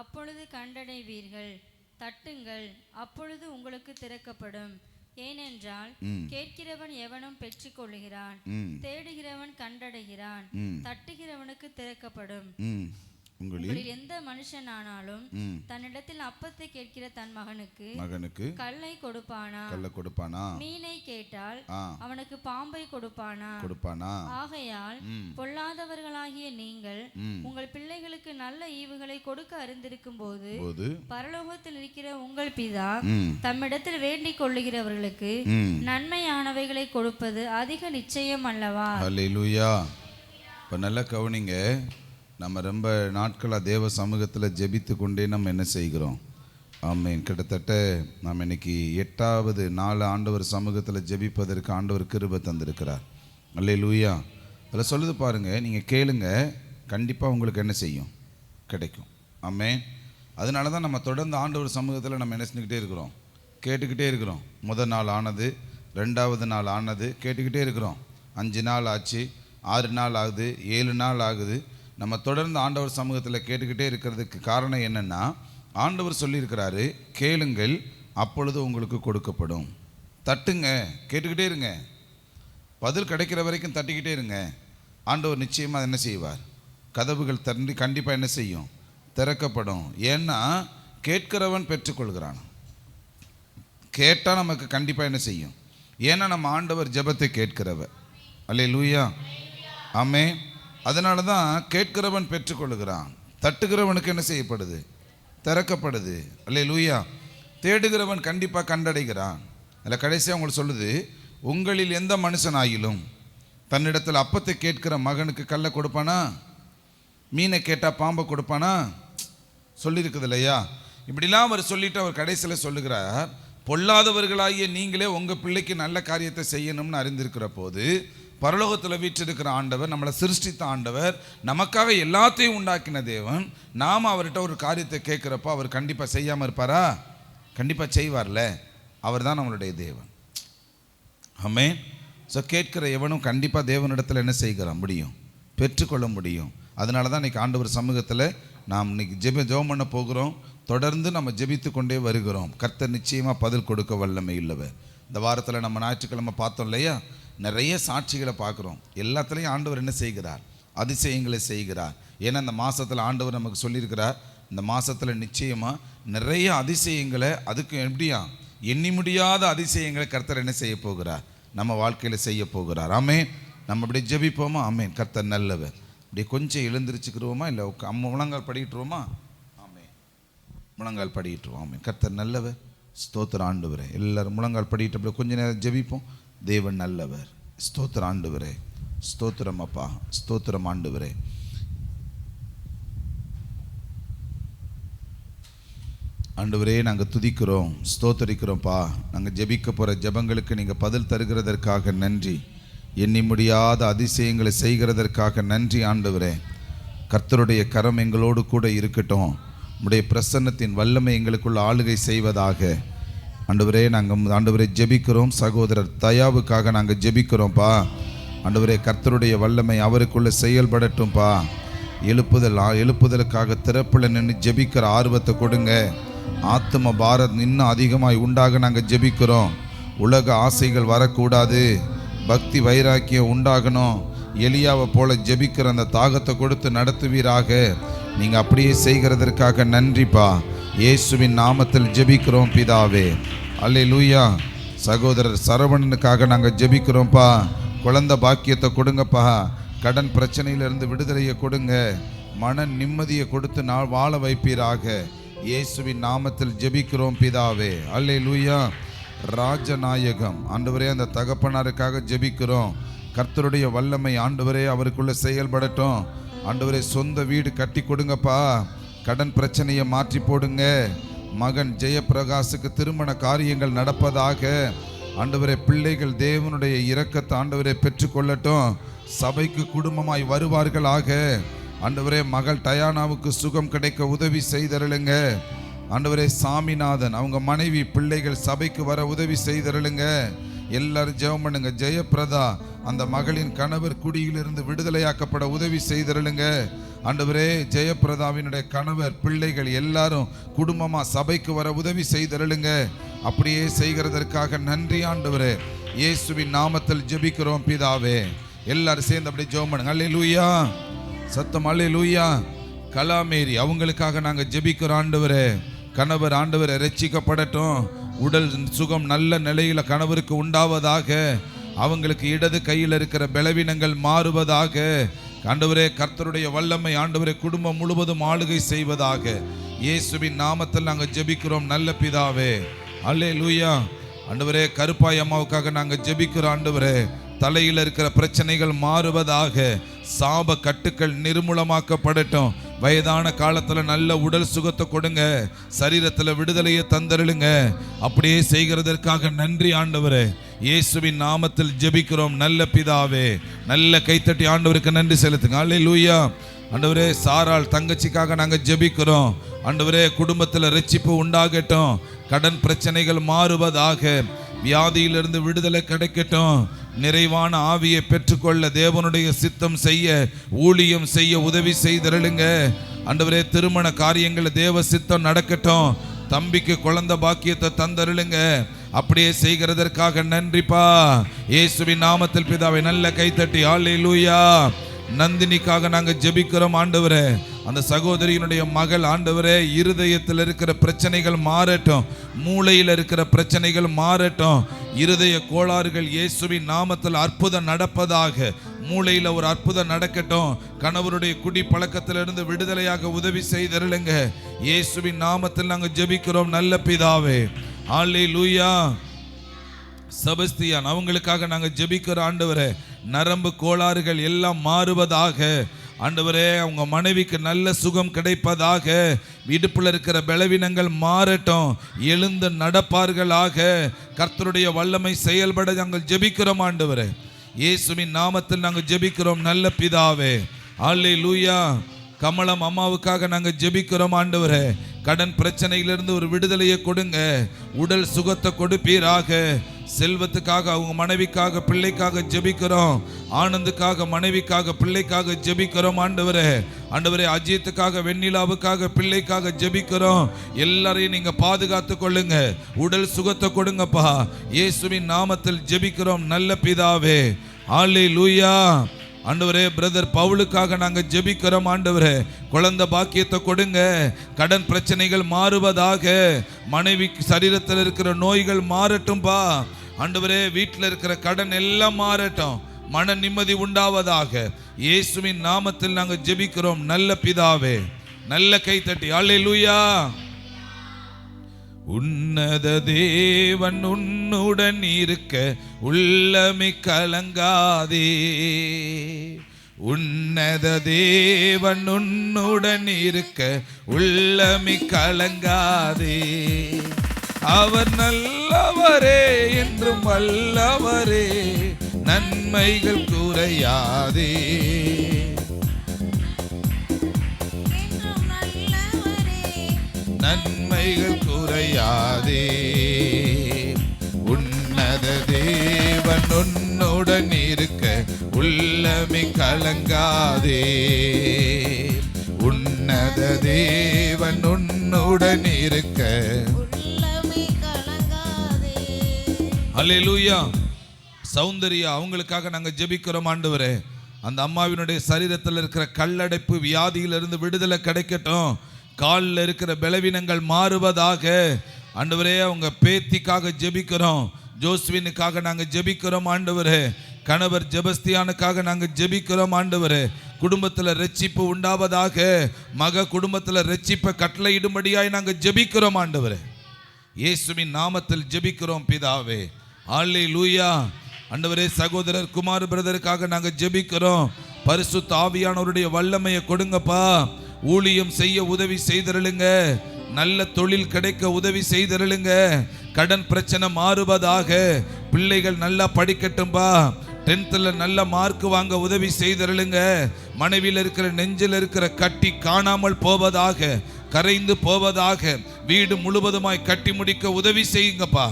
அப்பொழுது கண்டடைவீர்கள். தட்டுங்கள், அப்பொழுது உங்களுக்கு திறக்கப்படும். ஏனென்றால் கேட்கிறவன் எவனும் பெற்றுக்கொள்கிறான், தேடுகிறவன் கண்டடைகிறான், தட்டுகிறவனுக்கு திறக்கப்படும். உங்களில் எந்த மனுஷனானாலும் தன்னிடத்தில் அப்பத்தை கேட்கிற தன் மகனுக்கு கல்லை கொடுப்பானா? மீனை கேட்டால் அவனுக்கு பாம்பை கொடுப்பானா? ஆகையால் பொல்லாதவர்களாகிய நீங்கள் உங்கள் பிள்ளைகளுக்கு நல்ல ஈவுகளை கொடுக்க அறிந்திருக்கும் போது பரலோகத்தில் இருக்கிற உங்கள் பிதா தம்மிடத்தில் வேண்டிக் கொள்ளுகிறவர்களுக்கு நன்மையானவைகளை கொடுப்பது அதிக நிச்சயம் அல்லவா? அல்லேலூயா. இப்ப நல்ல கவனிங்க. நம்ம ரொம்ப நாட்களாக தேவ சமூகத்தில் ஜெபித்து கொண்டே நம்ம என்ன செய்கிறோம்? ஆமென். கிட்டத்தட்ட நாம் இன்னைக்கு 8வது நாள் ஆண்டவர் சமூகத்தில் ஜெபிப்பதற்கு ஆண்டவர் கிருபை தந்திருக்கிறார். அல்லேலூயா. அதில் சொல்லுது பாருங்க, நீங்கள் கேளுங்க, கண்டிப்பாக உங்களுக்கு என்ன செய்யும்? கிடைக்கும். ஆமென். அதனால தான் நம்ம தொடர்ந்து ஆண்டவர் சமூகத்தில் நம்ம என்ன செஞ்சுக்கிட்டே இருக்கிறோம்? கேட்டுக்கிட்டே இருக்கிறோம். முதல் நாள் ஆனது, 2வது நாள் ஆனது, கேட்டுக்கிட்டே இருக்கிறோம். 5 நாள் ஆச்சு, 6 நாள் ஆகுது, 7 நாள் ஆகுது. நம்ம தொடர்ந்து ஆண்டவர் சமூகத்தில் கேட்டுக்கிட்டே இருக்கிறதுக்கு காரணம் என்னென்னா, ஆண்டவர் சொல்லியிருக்கிறாரு, கேளுங்கள் அப்பொழுது உங்களுக்கு கொடுக்கப்படும். தட்டுங்க, கேட்டுக்கிட்டே இருங்க, பதில் கிடைக்கிற வரைக்கும் தட்டிக்கிட்டே இருங்க. ஆண்டவர் நிச்சயமாக என்ன செய்வார்? கதவுகள் திறந்து கண்டிப்பாக என்ன செய்யும்? திறக்கப்படும். ஏன்னா கேட்கிறவன் பெற்றுக்கொள்கிறான். கேட்டால் நமக்கு கண்டிப்பாக என்ன செய்யும்? ஏன்னா நம்ம ஆண்டவர் ஜெபத்தை கேட்கிறவர். அல்லேலூயா. ஆமென். அதனால தான் கேட்கிறவன் பெற்றுக்கொள்கிறான், தட்டுகிறவனுக்கு என்ன செய்யப்படுது? திறக்கப்படுது. அல்லேலூயா. தேடுகிறவன் கண்டிப்பாக கண்டடைகிறான். அதில் கடைசியாக உங்களுக்கு சொல்லுது, உங்களில் எந்த மனுஷனாயிலும் தன்னிடத்தில் அப்பத்தை கேட்கிற மகனுக்கு கல்லை கொடுப்பானா? மீனை கேட்டால் பாம்பை கொடுப்பானா? சொல்லியிருக்குது இல்லையா? இப்படிலாம் அவர் சொல்லிட்டு அவர் கடைசியில் சொல்லுகிறார், பொல்லாதவர்களாகிய நீங்களே உங்கள் பிள்ளைக்கு நல்ல காரியத்தை செய்யணும்னு அறிந்திருக்கிற போது பரலோகத்தில் வீற்றிருக்கிற ஆண்டவர், நம்மளை சிருஷ்டித்த ஆண்டவர், நமக்காக எல்லாத்தையும் உண்டாக்கின தேவன், நாம் அவர்கிட்ட ஒரு காரியத்தை கேட்குறப்போ அவர் கண்டிப்பாக செய்யாமல் இருப்பாரா? கண்டிப்பாக செய்வார்ல. அவர் தான் நம்மளுடைய தேவன். ஆமென். ஸோ கேட்கிற எவனும் கண்டிப்பாக தேவனிடத்தில் என்ன செய்கிறான்? முடியும், பெற்றுக்கொள்ள முடியும். அதனால தான் இன்றைக்கி ஆண்டவர் சமூகத்தில் நாம் இன்னைக்கு ஜெபம் பண்ண போகிறோம். தொடர்ந்து நம்ம ஜெபித்து கொண்டே வருகிறோம். கர்த்தர் நிச்சயமாக பதில் கொடுக்க வல்லமை உள்ளவர். இந்த வாரத்தில் நம்ம ஞாயிற்றுக்கிழமை பார்த்தோம் இல்லையா? நிறைய சாட்சிகளை பார்க்குறோம். எல்லாத்துலேயும் ஆண்டவர் என்ன செய்கிறார்? அதிசயங்களை செய்கிறார். ஏன்னா இந்த மாதத்தில் ஆண்டவர் நமக்கு சொல்லியிருக்கிறார், இந்த மாதத்தில் நிச்சயமாக நிறைய அதிசயங்களை, அதுக்கு எப்படியா எண்ணி முடியாத அதிசயங்களை கர்த்தர் என்ன செய்ய போகிறார்? நம்ம வாழ்க்கையில் செய்ய போகிறார். ஆமென். நம்ம அப்படியே ஜெபிப்போமா? ஆமென். கர்த்தர் நல்லவர். அப்படியே கொஞ்சம் எழுந்திரிச்சுக்கிடுவோமா? இல்லை முழங்கால் படிக்கிட்டுருவோமா? ஆமென். முழங்கால் படிக்கிட்டுருவோம். ஆமென். கர்த்தர் நல்லவர். ஸ்தோத்திர ஆண்டவரே. எல்லாரும் முழங்கால் படிக்கிட்ட கொஞ்ச நேரம் ஜெபிப்போம். தேவன் நல்லவர். ஸ்தோத்திர ஆண்டவரே. ஸ்தோத்திரம் அப்பா. ஸ்தோத்திரம் ஆண்டவரே. ஆண்டவரே, நாங்கள் துதிக்கிறோம், ஸ்தோத்தரிக்கிறோம்ப்பா. நாங்கள் ஜெபிக்க போகிற ஜெபங்களுக்கு நீங்கள் பதில் தருகிறதற்காக நன்றி. எண்ணி முடியாத அதிசயங்களை செய்கிறதற்காக நன்றி ஆண்டவரே. கர்த்தருடைய கரம் எங்களோடு கூட இருக்கட்டும். உம்முடைய பிரசன்னத்தின் வல்லமை எங்களுக்குள்ள ஆளுகை செய்வதாக. ஆண்டவரே, நாங்கள் ஆண்டவரே ஜெபிக்கிறோம். சகோதரர் தயாவுக்காக நாங்கள் ஜெபிக்கிறோம்ப்பா. ஆண்டவரே, கர்த்தருடைய வல்லமை அவருக்குள்ளே செயல்படட்டும்ப்பா. எழுப்புதலுக்காக திறப்பில் நின்று ஜெபிக்கிற ஆர்வத்தை கொடுங்க. ஆத்ம பாரத் இன்னும் அதிகமாய் உண்டாக நாங்கள் ஜெபிக்கிறோம். உலக ஆசைகள் வரக்கூடாது, பக்தி வைராக்கியம் உண்டாகணும். எலியாவை போல ஜெபிக்கிற அந்த தாகத்தை கொடுத்து நடத்துவீராக. நீங்கள் அப்படியே செய்கிறதற்காக நன்றிப்பா. இயேசுவின் நாமத்தில் ஜெபிக்கிறோம் பிதாவே. அல்லேலூயா. சகோதரர் சரவணனுக்காக நாங்கள் ஜெபிக்கிறோம்ப்பா. குழந்தை பாக்கியத்தை கொடுங்கப்பா. கடன் பிரச்சனையிலிருந்து விடுதலையை கொடுங்க. மன நிம்மதியை கொடுத்து வாழ வைப்பீராக. இயேசுவின் நாமத்தில் ஜெபிக்கிறோம் பிதாவே. அல்லேலூயா. ராஜநாயகம் ஆண்டவரே, அந்த தகப்பனாருக்காக ஜெபிக்கிறோம். கர்த்தருடைய வல்லமை ஆண்டவரே அவருக்குள்ள செயல்படட்டும். ஆண்டவரே, சொந்த வீடு கட்டி கொடுங்கப்பா. கடன் பிரச்சனையை மாற்றி போடுங்க. மகன் ஜெயபிரகாசுக்கு திருமண காரியங்கள் நடப்பதாக. ஆண்டவரே, பிள்ளைகள் தேவனுடைய இரக்கத்தை ஆண்டவரே பெற்றுக்கொள்ளட்டும். சபைக்கு குடும்பமாய் வருவார்களாக. ஆண்டவரே, மகள் டயானாவுக்கு சுகம் கிடைக்க உதவி செய்தருளுங்க. ஆண்டவரே, சாமிநாதன் அவங்க மனைவி பிள்ளைகள் சபைக்கு வர உதவி செய்தருளுங்க. எல்லாரும் ஜெபம் பண்ணுங்க. ஜெயபிரதா அந்த மகளின் கணவர் குடியிலிருந்து விடுதலையாக்கப்பட உதவி செய்தருளுங்க. ஆண்டவரே, ஜெயபிரதாவினுடைய கணவர் பிள்ளைகள் எல்லாரும் குடும்பமா சபைக்கு வர உதவி செய்தருளுங்க. அப்படியே செய்கிறதற்காக நன்றி ஆண்டவரே. இயேசுவின் நாமத்தில் ஜெபிக்கிறோம் பிதாவே. எல்லாரும் சேர்ந்து அப்படி ஜெபம் பண்ணுங்க. அல்லேலூயா. சத்தம் அல்லேலூயா. கலாமேரி அவங்களுக்காக நாங்கள் ஜெபிக்கிறோம் ஆண்டவரே. கணவர் ஆண்டவரை ரட்சிக்கப்படட்டும். உடல் சுகம் நல்ல நிலையில் கணவருக்கு உண்டாவதாக. அவங்களுக்கு இடது கையில் இருக்கிற பலவீனங்கள் மாறுவதாக. ஆண்டவரே, கர்த்தருடைய வல்லமை ஆண்டவரே குடும்பம் முழுவதும் ஆளுகை செய்வதாக. இயேசுவின் நாமத்தில் நாங்கள் ஜெபிக்கிறோம் நல்ல பிதாவே. அல்லேலூயா. ஆண்டவரே, கருப்பாய் அம்மாவுக்காக நாங்கள் ஜெபிக்கிறோம் ஆண்டவரே. தலையில் இருக்கிற பிரச்சனைகள் மாறுவதாக. சாப கட்டுக்கள் நிர்மூலமாக்கப்படட்டும். வயதான காலத்தில் நல்ல உடல் சுகத்தை கொடுங்க. சரீரத்தில் விடுதலையை தந்தருளுங்க. அப்படியே செய்கிறதற்காக நன்றி ஆண்டவரே. இயேசுவின் நாமத்தில் ஜெபிக்கிறோம் நல்ல பிதாவே. நல்ல கைத்தட்டி ஆண்டவருக்கு நன்றி செலுத்துங்க. அல்லேலூயா. ஆண்டவரே, சாராள் தங்கச்சிக்காக நாங்கள் ஜெபிக்கிறோம். ஆண்டவரே, குடும்பத்தில் ரட்சிப்பு உண்டாகட்டும். கடன் பிரச்சனைகள் மாறுவதாக. வியாதியிலிருந்து விடுதலை கிடைக்கட்டும். நிறைவான ஆவியை பெற்றுக்கொள்ள தேவனுடைய சித்தம் செய்ய ஊழியம் செய்ய உதவி செய்தருளுங்க. ஆண்டவரே, திருமண காரியங்கள் தேவ சித்தம் நடக்கட்டும். தம்பிக்கு குழந்தை பாக்கியத்தை தந்தருளுங்க. அப்படியே செய்கிறதற்காக நன்றிப்பா. இயேசுவின் நாமத்தில் பிதாவை. நல்ல கைத்தட்டி அல்லேலூயா. நந்தினிக்காக நாங்கள் ஜெபிக்கிறோம் ஆண்டவரே. அந்த சகோதரியினுடைய மகள் ஆண்டவரே, இருதயத்தில் இருக்கிற பிரச்சனைகள் மாறட்டும். மூளையில் இருக்கிற பிரச்சனைகள் மாறட்டும். இருதய கோளாறுகள் இயேசுவின் நாமத்தில் அற்புதம் நடப்பதாக. மூளையில் ஒரு அற்புதம் நடக்கட்டும். கணவருடைய குடி பழக்கத்திலிருந்து விடுதலையாக உதவி செய்தருளுங்க. இயேசுவின் நாமத்தில் நாங்கள் ஜெபிக்கிறோம் நல்ல பிதாவே. அல்லேலூயா. செபஸ்தியான் அவங்களுக்காக நாங்கள் ஜெபிக்கிற ஆண்டவரே. நரம்பு கோளாறுகள் எல்லாம் மாறுவதாக. ஆண்டவரே, அவங்க மனைவிக்கு நல்ல சுகம் கிடைப்பதாக. இடுப்பில் இருக்கிற பலவீனங்கள் மாறட்டும். எழுந்து நடப்பார்களாக. கர்த்தருடைய வல்லமை செயல்பட நாங்கள் ஜெபிக்கிறோம் ஆண்டவரே. இயேசுவின் நாமத்தில் நாங்கள் ஜெபிக்கிறோம் நல்ல பிதாவே. அல்லேலூயா. கமலம் அம்மாவுக்காக நாங்கள் ஜெபிக்கிறோம் ஆண்டவரே. கடன் பிரச்சனையிலிருந்து ஒரு விடுதலையை கொடுங்க. உடல் சுகத்தை கொடுப்பீராக. செல்வத்துக்காக அவங்க மனைவிக்காக பிள்ளைக்காக ஜெபிக்கிறோம். ஆனந்துக்காக மனைவிக்காக பிள்ளைக்காக ஜெபிக்கிறோம் ஆண்டவரே. ஆண்டவரே, அஜித்துக்காக வெண்ணிலாவுக்காக பிள்ளைக்காக ஜெபிக்கிறோம். எல்லாரையும் நீங்க பாதுகாத்து கொள்ளுங்க. உடல் சுகத்தை கொடுங்கப்பா. இயேசுவின் நாமத்தில் ஜெபிக்கிறோம் நல்ல பிதாவே. அல்லேலூயா. ஆண்டவரே, பிரதர் பவுலுக்காக நாங்கள் ஜெபிக்கிறோம் ஆண்டவரே. குழந்தை பாக்கியத்தை கொடுங்க. கடன் பிரச்சனைகள் மாறுவதாக. மனைவி சரீரத்தில் இருக்கிற நோய்கள் மாறட்டும்பா. ஆண்டவரே, வீட்டில் இருக்கிற கடன் எல்லாம் மாறட்டும். மன நிம்மதி உண்டாவதாக. இயேசுவின் நாமத்தில் நாங்கள் ஜெபிக்கிறோம் நல்ல பிதாவே. நல்ல கைத்தட்டி அல்லேலூயா. உன்னத தேவன் உன்னுடன் இருக்க உள்ளமே கலங்காதே. உன்னத தேவன் உன்னுடன் இருக்க உள்ளமே கலங்காதே. அவர் நல்லவரே என்றும் வல்லவரே, நன்மைகள் குறையாதே. நன்மைகள் குறையாதே. உன்னத தேவன் உன்னுடன் இருக்க உள்ளமே கலங்காதே. உன்னத தேவன் உன்னுடன் இருக்க உள்ளமே கலங்காதே. அல்லேலூயா. சௌந்தர்யா, அவங்களுக்காக நாங்க ஜெபிக்கிறோம் ஆண்டவரே. அந்த அம்மாவினுடைய சரீரத்தில் இருக்கிற கல்லடைப்பு வியாதியிலிருந்து விடுதலை கிடைக்கட்டும். காலில் இருக்கிற பலவீனங்கள் மாறுவதாக. ஆண்டவரே, அவங்க பேத்திக்காக ஜெபிக்கிறோம். ஜோஸ்வினுக்காக நாங்கள் ஜெபிக்கிறோம் ஆண்டவரே. கணவர் ஜெபஸ்தியானுக்காக நாங்கள் ஜெபிக்கிறோம் ஆண்டவரே. குடும்பத்தில் ரட்சிப்பு உண்டாவதாக. மக குடும்பத்தில் ரட்சிப்பை கட்டளையிடும்படியாய் நாங்கள் ஜெபிக்கிறோம் ஆண்டவரே. இயேசுவின் நாமத்தில் ஜெபிக்கிறோம் பிதாவே. அல்லேலூயா. ஆண்டவரே, சகோதரர் குமார் பிரதருக்காக நாங்கள் ஜெபிக்கிறோம். பரிசுத்த ஆவியானவருடைய வல்லமையை கொடுங்கப்பா. ஊழியம் செய்ய உதவி செய்தருளுங்க. நல்ல தொழில் கிடைக்க உதவி செய்தருளுங்க. கடன் பிரச்சனை மாறுவதாக. பிள்ளைகள் நல்லா படிக்கட்டும்பா. 10th நல்ல மார்க் வாங்க உதவி செய்தருளுங்க. மனைவியில் இருக்கிற நெஞ்சில் இருக்கிற கட்டி காணாமல் போவதாக, கரைந்து போவதாக. வீடு முழுவதுமாய் கட்டி முடிக்க உதவி செய்யுங்கப்பா.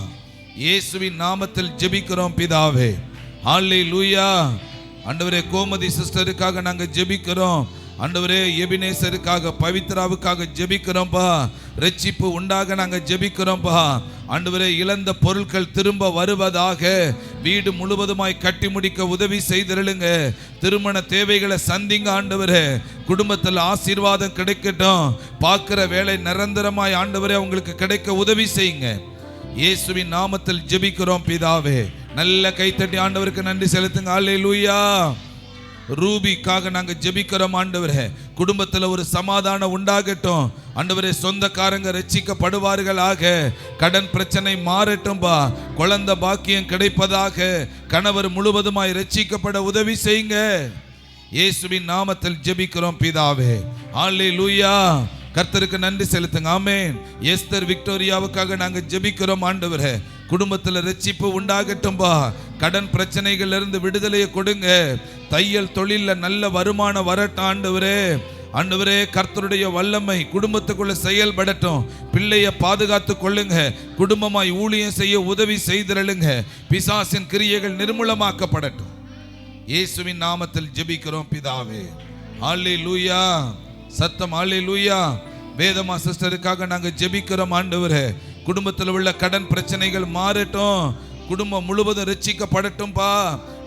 இயேசுவின் நாமத்தில் ஜெபிக்கிறோம் பிதாவே. அல்லேலூயா. ஆண்டவரே, கோமதி சிஸ்டருக்காக நாங்கள் ஜெபிக்கிறோம் ஆண்டவரே. எபினேசருக்காக, பவித்ராவுக்காக ஜெபிக்கிறோம்பா. ரட்சிப்பு உண்டாக நாங்கள் ஜெபிக்கிறோம்பா. ஆண்டவரே, இழந்த பொருட்கள் திரும்ப வருவதாக. வீடு முழுவதுமாய் கட்டி முடிக்க உதவி செய்திருளுங்க. திருமண தேவைகளை சந்திங்க ஆண்டவரே. குடும்பத்தில் ஆசீர்வாதம் கிடைக்கட்டும். பார்க்கிற வேலை நிரந்தரமாய் ஆண்டவரே அவங்களுக்கு கிடைக்க உதவி செய்யுங்க. இயேசுவின் நாமத்தில் ஜெபிக்கிறோம் பிதாவே. நல்ல கைத்தட்டி ஆண்டவருக்கு நன்றி செலுத்துங்க. அல்லேலூயா. ரூபிக்காக நாங்க ஜெபிக்கிறோம் ஆண்டவரே. குடும்பத்தில் ஒரு சமாதானம் உண்டாகட்டும் ஆண்டவரே. சொந்தக்காரங்க ரட்சிக்கப்படுவார்களாக. கடன் பிரச்சனை மாறட்டும்பா. குழந்தை பாக்கியம் கிடைப்பதாக. கணவர் முழுவதுமாய் ரட்சிக்கப்பட உதவி செய்யுங்க. இயேசுவின் நாமத்தில் ஜெபிக்கிறோம் பிதாவே. அல்லேலூயா. கர்த்தருக்கு நன்றி செலுத்துங்க. ஆமென். எஸ்தர் விக்டோரியாவுக்காக நாங்க ஜெபிக்கிறோம் ஆண்டவரே. குடும்பத்தில் ரட்சிப்பு உண்டாகட்டும்பா. கடன் பிரச்சனைகள் இருந்து விடுதலையை கொடுங்க. தையல் தொழில நல்ல வருமானம் வரட்டும் ஆண்டவரே. ஆண்டவரே, கர்த்தருடைய வல்லமை குடும்பத்துக்குள்ள செயல்படட்டும். பிள்ளைய பாதுகாத்து கொள்ளுங்க. குடும்பமாய் ஊழியம் செய்ய உதவி செய்திருளுங்க. பிசாசின் கிரியைகள் நிர்மூலமாக்கப்படட்டும். இயேசுவின் நாமத்தில் ஜெபிக்கிறோம் பிதாவே. அல்லேலூயா. சத்தம் அல்லேலூயா. வேதமா சிஸ்டருக்காக நாங்க ஜெபிக்கிறோம் ஆண்டவரே. குடும்பத்தில் உள்ள கடன் பிரச்சனைகள் மாறட்டும். குடும்பம் முழுவதும் ரட்சிக்கப்படட்டும்பா.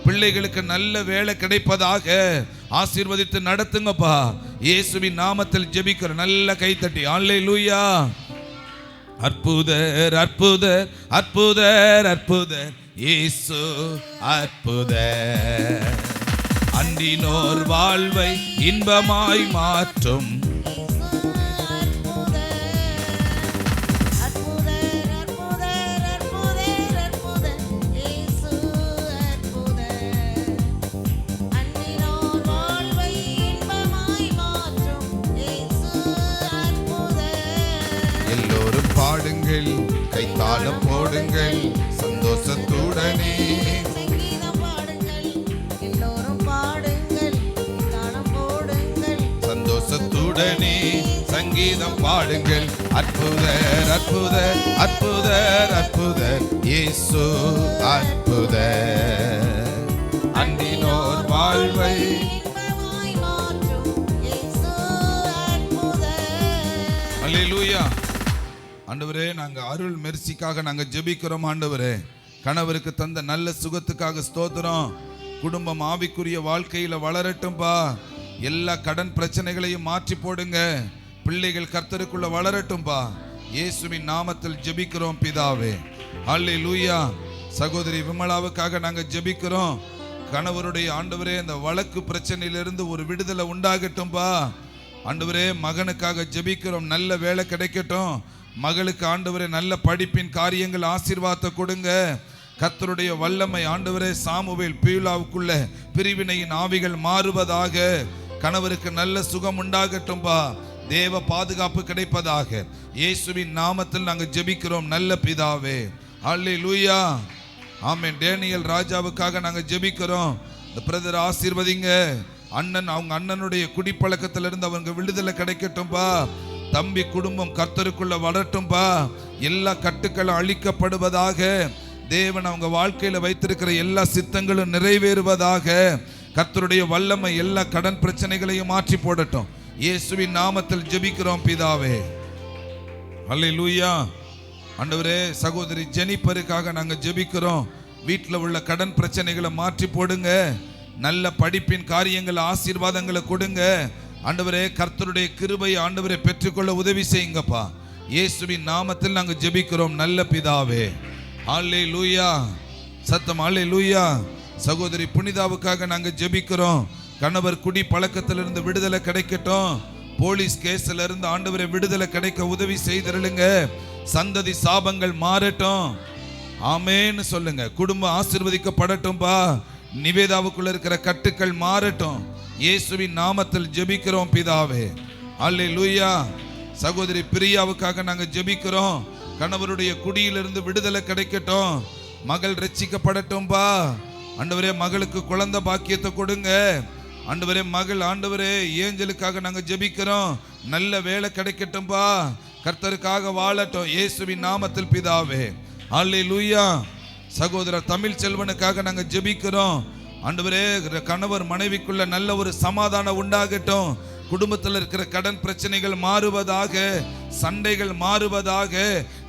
பிள்ளைகளுக்கு நல்ல வேலை கிடைப்பதாக. ஆசீர்வதித்து நடத்துங்கப்பா. இயேசுவின் நாமத்தில் ஜெபிக்கிறோம். நல்ல கைத்தட்டி அல்லேலூயா. அற்புதர் அற்புதர் அற்புதர் அற்புதர் இயேசு அற்புதர். அண்டினோர் வாழ்வை இன்பமாய் மாற்றும் எல்லோரும் பாடுங்கள், கைத்தாளம் போடுங்கள் சந்தோஷத்துடனே. சந்தோஷத்துடனே சங்கீதம் பாடுங்கள். அற்புதர் அற்புதர் அற்புதர் அற்புதர் இயேசு அற்புதர். அண்டினோர் வாழ்வை அல்லேலூயா. ஆண்டவரே, நாங்க அருள் மெர்சிக்காக நாங்க ஜெபிக்கிறோம் ஆண்டவரே. கணவருக்கு தந்த நல்ல சுகத்துக்காக ஸ்தோத்திரம். குடும்பம் ஆவிக்குரிய வாழ்க்கையில வளரட்டும்பா. எல்லா கடன் பிரச்சனைகளையும் மாற்றி போடுங்க. பிள்ளைகள் கர்த்தருக்குள்ள வளரட்டும்பா. இயேசுவின் நாமத்தில் ஜெபிக்கிறோம் பிதாவே. அல்லேலூயா. சகோதரி விமலாவுக்காக நாங்க ஜெபிக்கிறோம். கணவருடைய ஆண்டவரே, அந்த வழக்கு பிரச்சனையிலிருந்து ஒரு விடுதலை உண்டாகட்டும்பா. ஆண்டவரே, மகனுக்காக ஜெபிக்கிறோம். நல்ல வேலை கிடைக்கட்டும். மகளுக்கு ஆண்டவரே நல்ல படிப்பின் காரியங்கள் ஆசீர்வாதத்தை கொடுங்க. கர்த்தருடைய வல்லமை ஆண்டவரே சாமுவேல் பீலாவுக்குள்ள பிரிவினையின் ஆவிகள் மாறுவதாக. கணவருக்கு நல்ல சுகம் உண்டாகட்டும்பா. தேவ பாதுகாப்பு கிடைப்பதாக. இயேசுவின் நாமத்தில் நாங்கள் ஜெபிக்கிறோம் நல்ல பிதாவே. அல்லேலூயா. ஆமென். டேனியல் ராஜாவுக்காக நாங்கள் ஜெபிக்கிறோம். இந்த பிரதர் ஆசீர்வதிங்க. அவங்க அண்ணனுடைய குடிப்பழக்கத்திலிருந்து அவங்க விடுதலை கிடைக்கட்டும்பா. தம்பி குடும்பம் கர்த்தருக்குள்ள வளரட்டும்பா. எல்லா கட்டுக்களும் அழிக்கப்படுவதாக. தேவன் அவங்க வாழ்க்கையில வைத்திருக்கிற எல்லா சித்தங்களும் நிறைவேறுவதாக. கர்த்தருடைய வல்லமை எல்லா கடன் பிரச்சனைகளையும் மாற்றி போடட்டும். இயேசுவின் நாமத்தில் ஜெபிக்கிறோம் பிதாவே. அல்லேலூயா. ஆண்டவரே, சகோதரி ஜெனிபருக்காக நாங்க ஜெபிக்கிறோம். வீட்டில் உள்ள கடன் பிரச்சனைகளை மாற்றி போடுங்க. நல்ல படிப்பின் காரியங்கள் ஆசீர்வாதங்களை கொடுங்க. ஆண்டவரே, கர்த்தருடைய கிருபையை ஆண்டவரை பெற்றுக்கொள்ள உதவி செய்யுங்கப்பா. இயேசுவின் நாமத்தில் நாங்க ஜெபிக்கிறோம் நல்ல பிதாவே. அல்லேலூயா. சத்தம் அல்லேலூயா. சகோதரி புனிதாவுக்காக நாங்க ஜெபிக்கிறோம். கணவர் குடி பழக்கத்திலிருந்து விடுதலை கிடைக்கட்டும். போலீஸ் கேஸ்ல இருந்து ஆண்டவரை விடுதலை கிடைக்க உதவி செய்திருளுங்க. சந்ததி சாபங்கள் மாறட்டும். ஆமேன்னு சொல்லுங்க. குடும்பம் ஆசீர்வதிக்கப்படட்டும்பா. நிவேதாவுக்குள்ள இருக்கிற கட்டுக்கள் மாறட்டும். இயேசுவின் நாமத்தில் ஜெபிக்கிறோம் பிதாவே. அல்லேலூயா. சகோதரி பிரியாவுக்காக நாங்க ஜெபிக்கிறோம். கணவருடைய குடியிலிருந்து விடுதலை கிடைக்கட்டும். மகள் ரட்சிக்கப்படட்டும்பா. ஆண்டவரே, மகளுக்கு குழந்தை பாக்கியத்தை கொடுங்க. ஆண்டவரே, மகள் ஆண்டவரே ஏஞ்சலுக்காக நாங்க ஜெபிக்கிறோம். நல்ல வேலை கிடைக்கட்டும்பா. கர்த்தருக்காக வாழட்டும். இயேசுவின் நாமத்தில் பிதாவே. அல்லேலூயா. சகோதரர் தமிழ் செல்வனுக்காக நாங்க ஜெபிக்கிறோம். ஆண்டவரே, கணவர் மனைவிக்குள்ள நல்ல ஒரு சமாதானம் உண்டாகட்டும். குடும்பத்தில் இருக்கிற கடன் பிரச்சனைகள் மாறுவதாக. சண்டைகள் மாறுவதாக.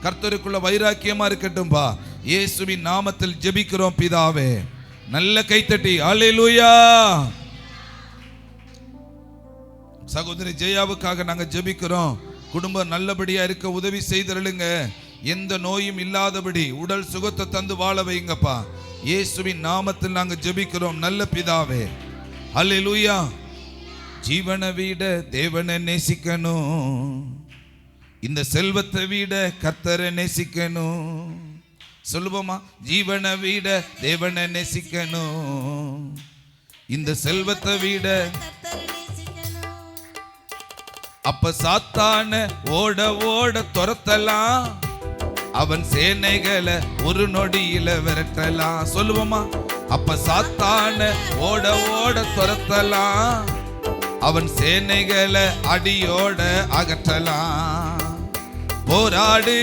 கர்த்தருக்குள்ள வைராக்கியமா இருக்கட்டும்பா. இயேசுவின் நாமத்தில் ஜெபிக்கிறோம் பிதாவே. நல்ல கைத்தட்டி அல்லேலூயா. சகோதரி ஜெயாவுக்காக நாங்க ஜெபிக்கிறோம். குடும்பம் நல்லபடியா இருக்க உதவி செய்திருளுங்க. எந்த நோயும் இல்லாதபடி உடல் சுகத்தை தந்து வாழ வைங்கப்பா. இயேசுவின் நாமத்தில் நாங்க ஜெபிக்கிறோம் நல்ல பிதாவே. அல்லேலூயா. ஜீவனை விட தேவனை நேசிக்கணும். இந்த செல்வத்தை விட கர்த்தரை நேசிக்கணும். சொல்லுவோமா? ஜீவனை விட தேவனை நேசிக்கணும். இந்த செல்வத்தை விட. அப்ப சாத்தான ஓட ஓட துரத்தலாம். அவன் சேனைகளை ஒரு நொடியில விரட்டலாம். சொல்லுவோமா? அப்ப சாத்தான ஓட ஓட துரத்தலாம். அவன் சேனைகளை அடியோட அகற்றலாம். போராடு,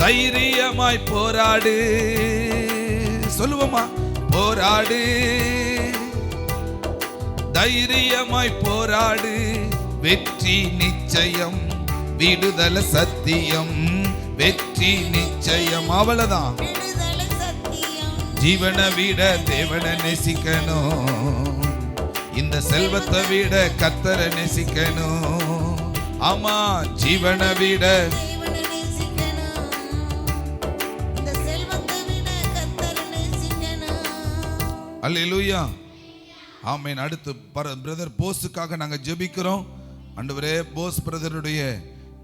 தைரியமாய் போராடு. சொல்லுவோமா? போராடு, தைரியமாய் போராடு. வெற்றி நிச்சயம், விடுதலை சத்தியம். வெற்றி நிச்சயம், அவ்வளவுதான். ஜீவனை விட தேவனை நேசிக்கணும். இந்த செல்வத்தை விட கர்த்தரை நேசிக்கணும். ஆமா, ஜீவனை விட அல்லேலூயா. ஆமென். அடுத்து பிரதர் போஸுக்காக நாங்க ஜெபிக்கிறோம். ஆண்டவரே, போஸ் பிரதருடைய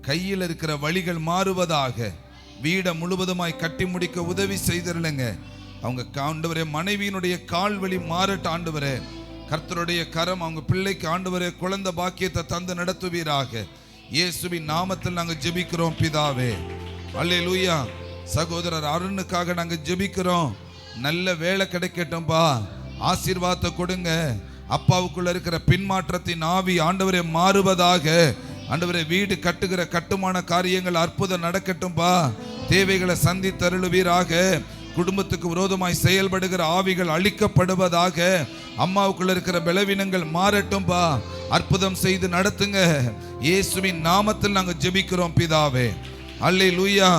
கையில் இருக்கிற வழிகள் மாறுவதாக. வீடை முழுவதுமாய் கட்டி முடிக்க உதவி செய்திருளுங்க. அவங்க ஆண்டவரே மனைவியினுடைய கால் வலி மாறட்டும். ஆண்டவரே, கர்த்தருடைய கரம் அவங்க பிள்ளைக்கு ஆண்டவரே குழந்தை பாக்கியத்தை தந்து நடத்துவீராக. இயேசுவின் நாமத்தில் நாங்க ஜெபிக்கிறோம் பிதாவே. அல்லேலூயா. சகோதரர் அருணுக்காக நாங்க ஜெபிக்கிறோம். நல்ல வேலை கிடைக்கட்டும்பா. ஆசீர்வாதத்தை கொடுங்க. அப்பாவுக்குள்ள இருக்கிற பின்மாற்றத்தின் ஆவி ஆண்டவரே மாறுவதாக. ஆண்டவரே, வீடு கட்டுகிற கட்டுமான காரியங்கள் அற்புதம் நடக்கட்டும்பா. தேவைகளை சந்தித்தருளுவீராக. குடும்பத்துக்கு விரோதமாய் செயல்படுகிற ஆவிகள் அழிக்கப்படுவதாக. அம்மாவுக்குள்ள இருக்கிற பலவீனங்கள் மாறட்டும்பா. அற்புதம் செய்து நடத்துங்க. இயேசுவின் நாமத்தில் நாங்க ஜெபிக்கிறோம் பிதாவே. அல்லேலூயா.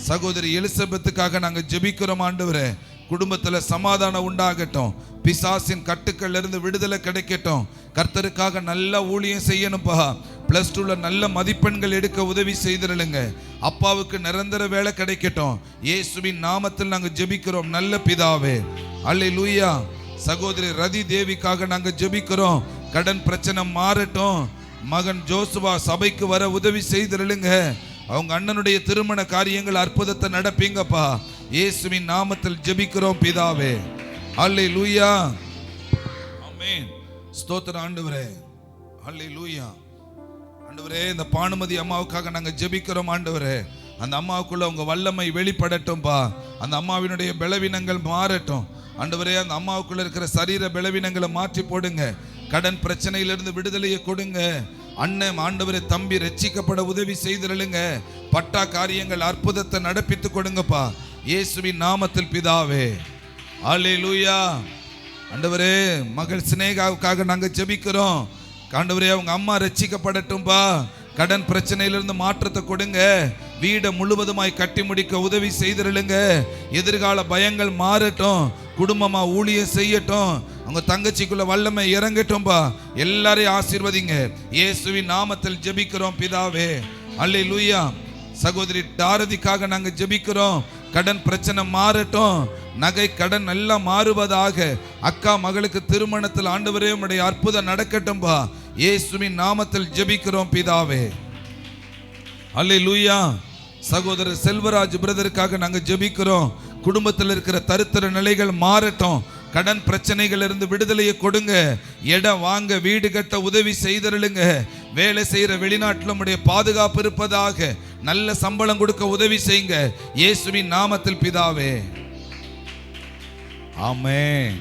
சகோதரி எலிசபெத்துக்காக நாங்க ஜெபிக்கிறோம். ஆண்டவரே, குடும்பத்துல சமாதானம் உண்டாகட்டும். பிசாசின் கட்டுக்கள் இருந்து விடுதலை கிடைக்கட்டும். கர்த்தருக்காக நல்ல ஊழியம் செய்யணும்பா. +2ல நல்ல மதிப்பெண்கள் எடுக்க உதவி செய்திருளுங்க. அப்பாவுக்கு நிரந்தர வேலை கிடைக்கட்டும். இயேசுவின் நாமத்தில் நாங்க ஜெபிக்கிறோம் நல்ல பிதாவே. அல்லேலூயா. சகோதரி ரதி தேவிக்காக நாங்க ஜெபிக்கிறோம். கடன் பிரச்சனை மாறட்டும். மகன் ஜோசுவா சபைக்கு வர உதவி செய்திருளுங்க. அவங்க அண்ணனுடைய திருமண காரியங்கள் அற்புதத்தை நடப்பீங்கப்பா. இயேசுவின் நாமத்தில் ஜெபிக்கிறோம் பிதாவே. அல்லேலூயா. ஆமென். ஸ்தோத்திரம் ஆண்டவரே. அல்லேலூயா. ஆண்டவரே, இந்த பானுமதி அம்மாவுக்காக நாங்கள் ஜெபிக்கிறோம் ஆண்டவரே. அந்த அம்மாவுக்குள்ள உங்க வல்லமை வெளிப்படட்டும்பா. அந்த அம்மாவினுடைய பலவீனங்கள் மாறட்டும் ஆண்டவரே. அந்த அம்மாவுக்குள்ள இருக்கிற சரீர பலவீனங்களை மாற்றி போடுங்க. கடன் பிரச்சனையிலிருந்து விடுதலையை கொடுங்க. அண்ணன் ஆண்டவரே தம்பி ரட்சிக்கப்பட உதவி செய்திருளுங்க. பட்டா காரியங்கள் அற்புதத்தை நடப்பித்து கொடுங்கப்பா. இயேசுவின் நாமத்தில் பிதாவே. அல்லேலூயா. ஆண்டவரே, மகள் சினேகாவுக்காக நாங்கள் ஜெபிக்கிறோம் ஆண்டவரே. அவங்க அம்மா ரட்சிக்கப்படட்டும்பா. கடன் பிரச்சனையிலிருந்து மாற்றத்தை கொடுங்க. வீடை முழுவதுமாய் கட்டி முடிக்க உதவி செய்திருளுங்க. எதிர்கால பயங்கள் மாறட்டும். குடும்பமா ஊழியம் செய்யட்டும். அவங்க தங்கச்சிக்குள்ள வல்லமை இறங்கட்டும்பா. எல்லாரையும் ஆசீர்வதிங்க. இயேசுவின் நாமத்தில் ஜெபிக்கிறோம் பிதாவே. அல்லேலூயா. சகோதரி தாரதிக்காக நாங்க ஜெபிக்கிறோம். கடன் பிரச்சனை மாறட்டும். நகை கடன் எல்லாம் மாறுவதாக. அக்கா மகளுக்கு திருமணத்தில் ஆண்டவரே உம்முடைய அற்புதம் நடக்கட்டும்பா. இயேசுவின் நாமத்தில் ஜெபிக்கிறோம் பிதாவே. அல்லேலூயா. சகோதரர் செல்வராஜ் பிரதருக்காக நாங்க ஜெபிக்கிறோம். குடும்பத்தில் இருக்கிற தரித்திர நிலைகள் மாறட்டும். கடன் பிரச்சனைகள் இருந்து விடுதலையை கொடுங்க. இடம் வாங்க வீடு கட்ட உதவி செய்தருளுங்க. வேலை செய்யற வெளிநாட்டில் உம்முடைய பாதுகாப்பு இருப்பதாக. நல்ல சம்பளம் கொடுக்க உதவி செய்யுங்க. இயேசுவின் நாமத்தில் பிதாவே. ஆமென்.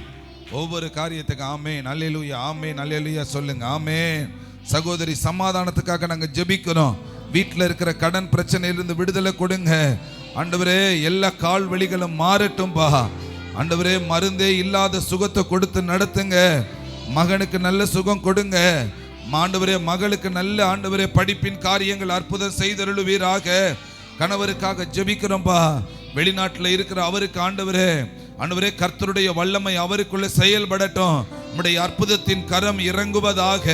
ஒவ்வொரு காரியத்துக்கு ஆமென். அல்லேலூயா. ஆமென். அல்லேலூயா சொல்லுங்க. ஆமென். சகோதரி சமாதானத்துக்காக நாங்க ஜெபிக்கிறோம். வீட்டில் இருக்கிற கடன் பிரச்சனையிலிருந்து விடுதலை கொடுங்க ஆண்டவரே. எல்லா கால் வலிகளும் மாறட்டும்பா ஆண்டவரே. மருந்தே இல்லாத சுகத்தை கொடுத்து நடத்துங்க. மகனுக்கு நல்ல சுகம் கொடுங்க ஆண்டவரே. மகளுக்கு நல்ல ஆண்டவரே படிப்பின் காரியங்கள் அற்புதம் செய்தருளுவீராக. கணவருக்காக ஜெபிக்கிறோம்பா. வெளிநாட்டில் இருக்கிற அவருக்கு ஆண்டவரே கர்த்தருடைய வல்லமை அவருக்குள்ள செயல்படட்டும். நம்முடைய அற்புதத்தின் கரம் இறங்குவதாக.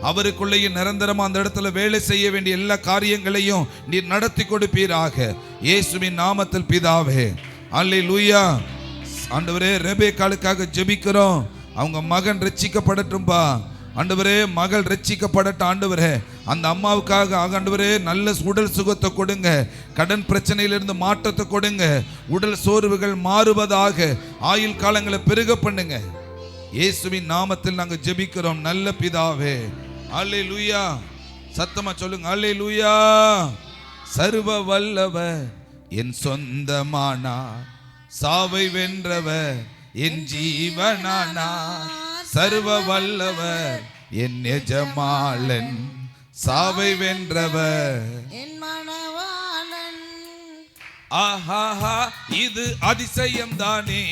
அவருக்குள்ளேயே நிரந்தரமா அந்த இடத்துல வேலை செய்ய வேண்டிய எல்லா காரியங்களையும் நீர் நடத்தி கொடுப்பீராக. இயேசுவின் நாமத்தில் பிதாவே. அல்லேலூயா. ஆண்டவரே, ரெபேக்காளுக்காக ஜெபிக்கிறோம். அவங்க மகன் ரட்சிக்கப்படட்டும்பா ஆண்டவரே. மகள் ரட்சிக்கப்படட்டும் ஆண்டவரே. அந்த அம்மாவுக்காக ஆண்டவரே நல்ல உடல் சுகத்தை கொடுங்க. கடன் பிரச்சனையிலிருந்து மாற்றத்தை கொடுங்க. உடல் சோர்வுகள் மாறுவதாக. ஆயுள் காலங்களை பெருக பண்ணுங்க. இயேசுவின் நாமத்தில் நாங்கள் ஜெபிக்கிறோம் நல்ல பிதாவே. அல்லேலூயா. சத்தமா சொல்லுங்க. அல்லேலூயா. சர்வ வல்லவர் என் சொந்தமானா, சாவை வென்றவர் என் ஜீவனானா. சர்வ வல்லவர் என் எஜமாளன், சாவை வென்றவர் என் மணவாளன். ஆஹாஹா, இது அதிசயம் தானே.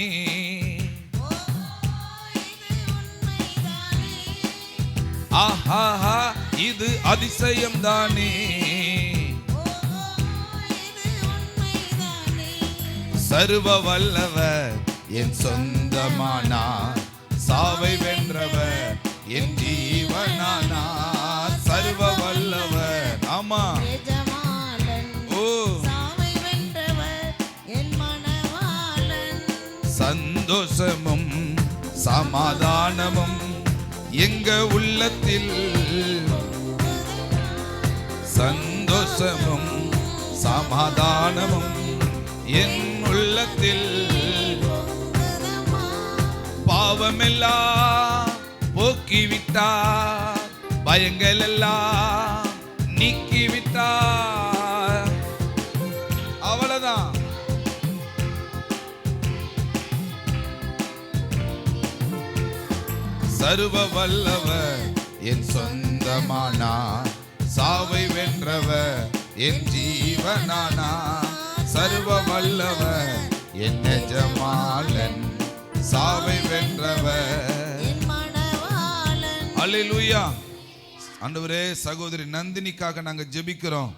ஆஹாஹா, இது அதிசயம் தானே. சர்வ வல்லவர் என் சொந்தமானார், சாவை வென்றவர் என் ஜீவனானார். சர்வ வல்லவர். ஆமா. ஓ, சாவை வென்றவர் என் மணவாளன். சந்தோஷமும் சமாதானமும் எங்க உள்ளத்தில். சந்தோஷமும் சமாதானமும் என் உள்ளத்தில். பாவமெல்லாம் போக்கிவிட்டார், பயங்கள் எல்லாம் நீக்கிவிட்டார். அவ்வளவுதான். சர்வ வல்லவர் என் சொந்தமானார், சாவை வென்றவர் என் ஜீவனானார். சர்வ வல்லவர் என் எஜமாளன், சாவை வென்றவர் என் மணவாளன். அல்லேலூயா. ஆண்டவரே, சகோதரி நந்தினிக்காக நாங்க ஜெபிக்கிறோம்.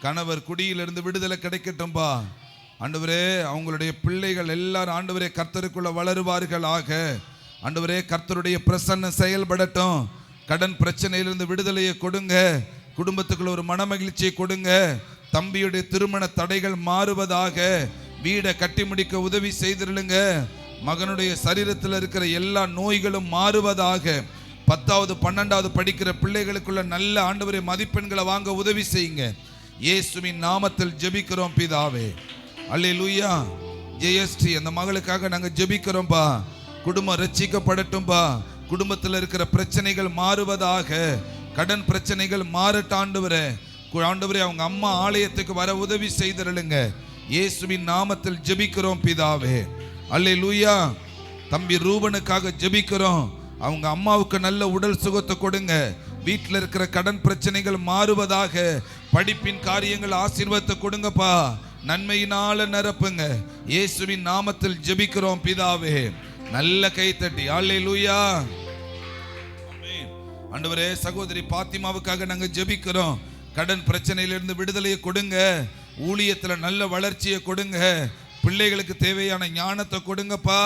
கணவர் குடியிலிருந்து விடுதலை கிடைக்கட்டும்பா ஆண்டவரே. அவங்களுடைய பிள்ளைகள் எல்லாரும் ஆண்டவரே கர்த்தருக்குள்ள வளருவார்களாக. ஆண்டவரே, கர்த்தருடைய பிரசன்னம் செயல்படட்டும். கடன் பிரச்சனையிலிருந்து விடுதலையை கொடுங்க. குடும்பத்துக்குள்ள ஒரு மனமகிழ்ச்சியை கொடுங்க. தம்பியுடைய திருமண தடைகள் மாறுவதாக. வீடை கட்டி முடிக்க உதவி செய்திருளுங்க. மகனுடைய சரீரத்தில் இருக்கிற எல்லா நோய்களும் மாறுவதாக. 10வது 12வது படிக்கிற பிள்ளைகளுக்குள்ள நல்ல ஆண்டவரே மதிப்பெண்களை வாங்க உதவி செய்யுங்க. இயேசுவின் நாமத்தில் ஜெபிக்கிறோம் பிதாவே. அல்லேலூயா. ஜெயஸ்ரீ அந்த மகளுக்காக நாங்கள் ஜெபிக்கிறோம்பா. குடும்பம் ரட்சிக்கப்படட்டும்பா. குடும்பத்தில் இருக்கிற பிரச்சனைகள் மாறுவதாக. கடன் பிரச்சனைகள் மாறட்டும் ஆண்டவரே. ஆண்டவரே அவங்க அம்மா ஆலயத்துக்கு வர உதவி செய்திருளுங்க. இயேசுவின் நாமத்தில் ஜெபிக்கிறோம் பிதாவே. அல்லேலூயா. தம்பி ரூபனுக்காக ஜெபிக்கிறோம். அவங்க அம்மாவுக்கு நல்ல உடல் சுகத்தை கொடுங்க. வீட்டில் இருக்கிற கடன் பிரச்சனைகள் மாறுவதாக. படிப்பின் காரியங்கள் ஆசீர்வாதத்தை கொடுங்கப்பா. நன்மையினால நிரப்புங்க. இயேசுவின் நாமத்தில் ஜெபிக்கிறோம் பிதாவே. நல்ல கைத்தட்டி அல்லேலூயா. ஆமென். ஆண்டவரே சகோதரி பாத்திமாவுக்காக நாங்க ஜெபிக்கிறோம். கடன் பிரச்சனையிலிருந்து விடுதலையை கொடுங்க. ஊழியத்துல நல்ல வளர்ச்சியை கொடுங்க. பிள்ளைகளுக்கு தேவையான ஞானத்தை கொடுங்கப்பா.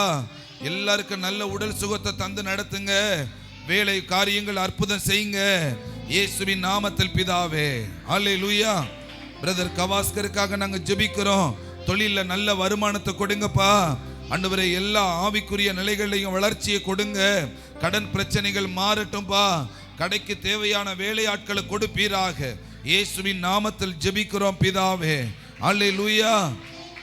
எல்லாருக்கும் நல்ல உடல் சுகத்தை தந்து நடத்துங்க. வேலை காரியங்கள் அற்புதம் செய்யுங்க. இயேசுவின் நாமத்தில் பிதாவே. அல்லேலூயா. பிரதர் கவாஸ்கருக்காக நாங்க ஜெபிக்கிறோம். தொழில நல்ல வருமானத்தை கொடுங்கப்பா. ஆண்டவரே எல்லா ஆவிக்குரிய நிலைகளையும் வளர்ச்சியை கொடுங்க. கடன் பிரச்சனைகள் மாறட்டும்பா. கடைக்கு தேவையான வேலையாட்களை கொடுப்பீராக. இயேசுவின் நாமத்தில் ஜெபிக்கிறோம் பிதாவே. அல்லேலூயா.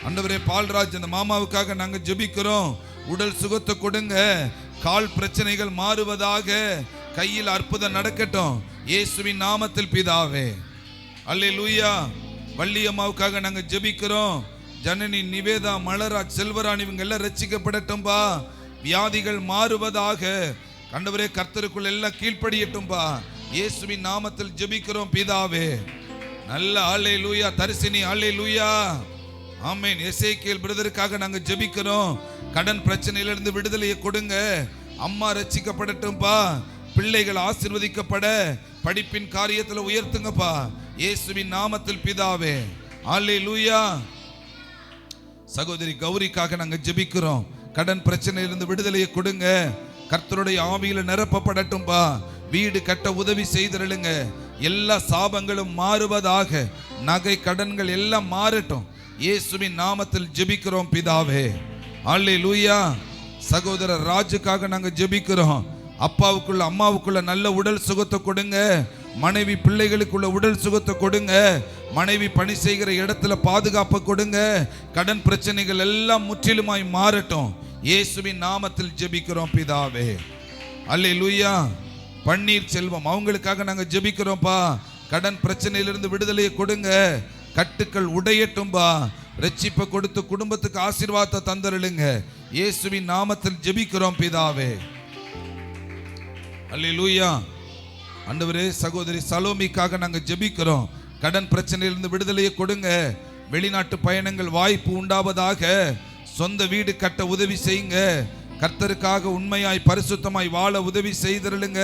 ஆண்டவரே பால்ராஜ் அந்த மாமாவுக்காக நாங்க ஜெபிக்கிறோம். உடல் சுகத்தை கொடுங்க. கால் பிரச்சனைகள் மாறுவதாக. கையில் அற்புதம் நடக்கட்டும். இயேசுவின் நாமத்தில் பிதாவே. அல்லேலூயா. வள்ளியம்மாவுக்காக நாங்க ஜெபிக்கிறோம். ஜனனி நிவேதா மலராஜ் செல்வராணி இவங்க எல்லாம் ரட்சிக்கப்படட்டும்பா. வியாதிகள் மாறுவதாக. ஆண்டவரே கர்த்தருக்குள் எல்லாம் கீழ்ப்படியட்டும்பா. இயேசுவின் நாமத்தில் ஜெபிக்கிறோம் பிதாவே. நல்ல அல்லேலூயா. தரிசினி அல்லேலூயா. ஆமென். எசேக்கியேல் பிரதருக்காக நாங்க ஜெபிக்கிறோம். கடன் பிரச்சனையிலிருந்து விடுதலையை கொடுங்க. அம்மா ரட்சிக்கப்படட்டும்பா. பிள்ளைகள் ஆசீர்வதிக்கப்பட படிப்பின் காரியத்தில் உயர்த்துங்கப்பா. இயேசுவின் நாமத்தில் பிதாவே. அல்லேலூயா. சகோதரி கௌரிக்காக நாங்க ஜெபிக்கிறோம். கடன் பிரச்சனையிலிருந்து விடுதலையை கொடுங்க. கர்த்தருடைய ஆவியில நிரப்பப்படட்டும்பா. வீடு கட்ட உதவி செய்திருளுங்க. எல்லா சாபங்களும் மாறுவதாக. நகை கடன்கள் எல்லாம் மாறட்டும். இயேசுவின் நாமத்தில் ஜெபிக்கிறோம் பிதாவே. அல்லேலூயா. சகோதரர் ராஜுக்காக நாங்க ஜெபிக்கிறோம். அப்பாவுக்குள்ள அம்மாவுக்குள்ள நல்ல உடல் சுகத்தை கொடுங்க. மனைவி பிள்ளைகளுக்குள்ள உடல் சுகத்தை கொடுங்க. மனைவி பணி செய்கிற இடத்துல பாதுகாப்பை கொடுங்க. கடன் பிரச்சனைகள் எல்லாம் முற்றிலுமாய் மாறட்டும். இயேசுவின் நாமத்தில் ஜெபிக்கிறோம் பிதாவே. அல்லேலூயா. பன்னீர் செல்வம் அவங்களுக்காக நாங்க ஜெபிக்கிறோம்ப்பா. கடன் பிரச்சனையிலிருந்து விடுதலையை கொடுங்க. கட்டுக்கள் உடையட்டும்பா. ரட்சிப்பை கொடுத்து குடும்பத்துக்கு ஆசீர்வாதத்தை தந்தருளுங்க. இயேசுவின் நாமத்தில் ஜெபிக்கிறோம் பிதாவே. அல்லேலூயா. ஆண்டவரே சகோதரி சலோமிக்காக நாங்க ஜெபிக்கிறோம். கடன் பிரச்சனையிலிருந்து விடுதலையை கொடுங்க. வெளிநாட்டு பயணங்கள் வாய்ப்பு உண்டாவதாக. சொந்த வீடு கட்ட உதவி செய்யுங்க. கர்த்தருக்காக உண்மையாய் பரிசுத்தமாய் வாழ உதவி செய்திருளுங்க.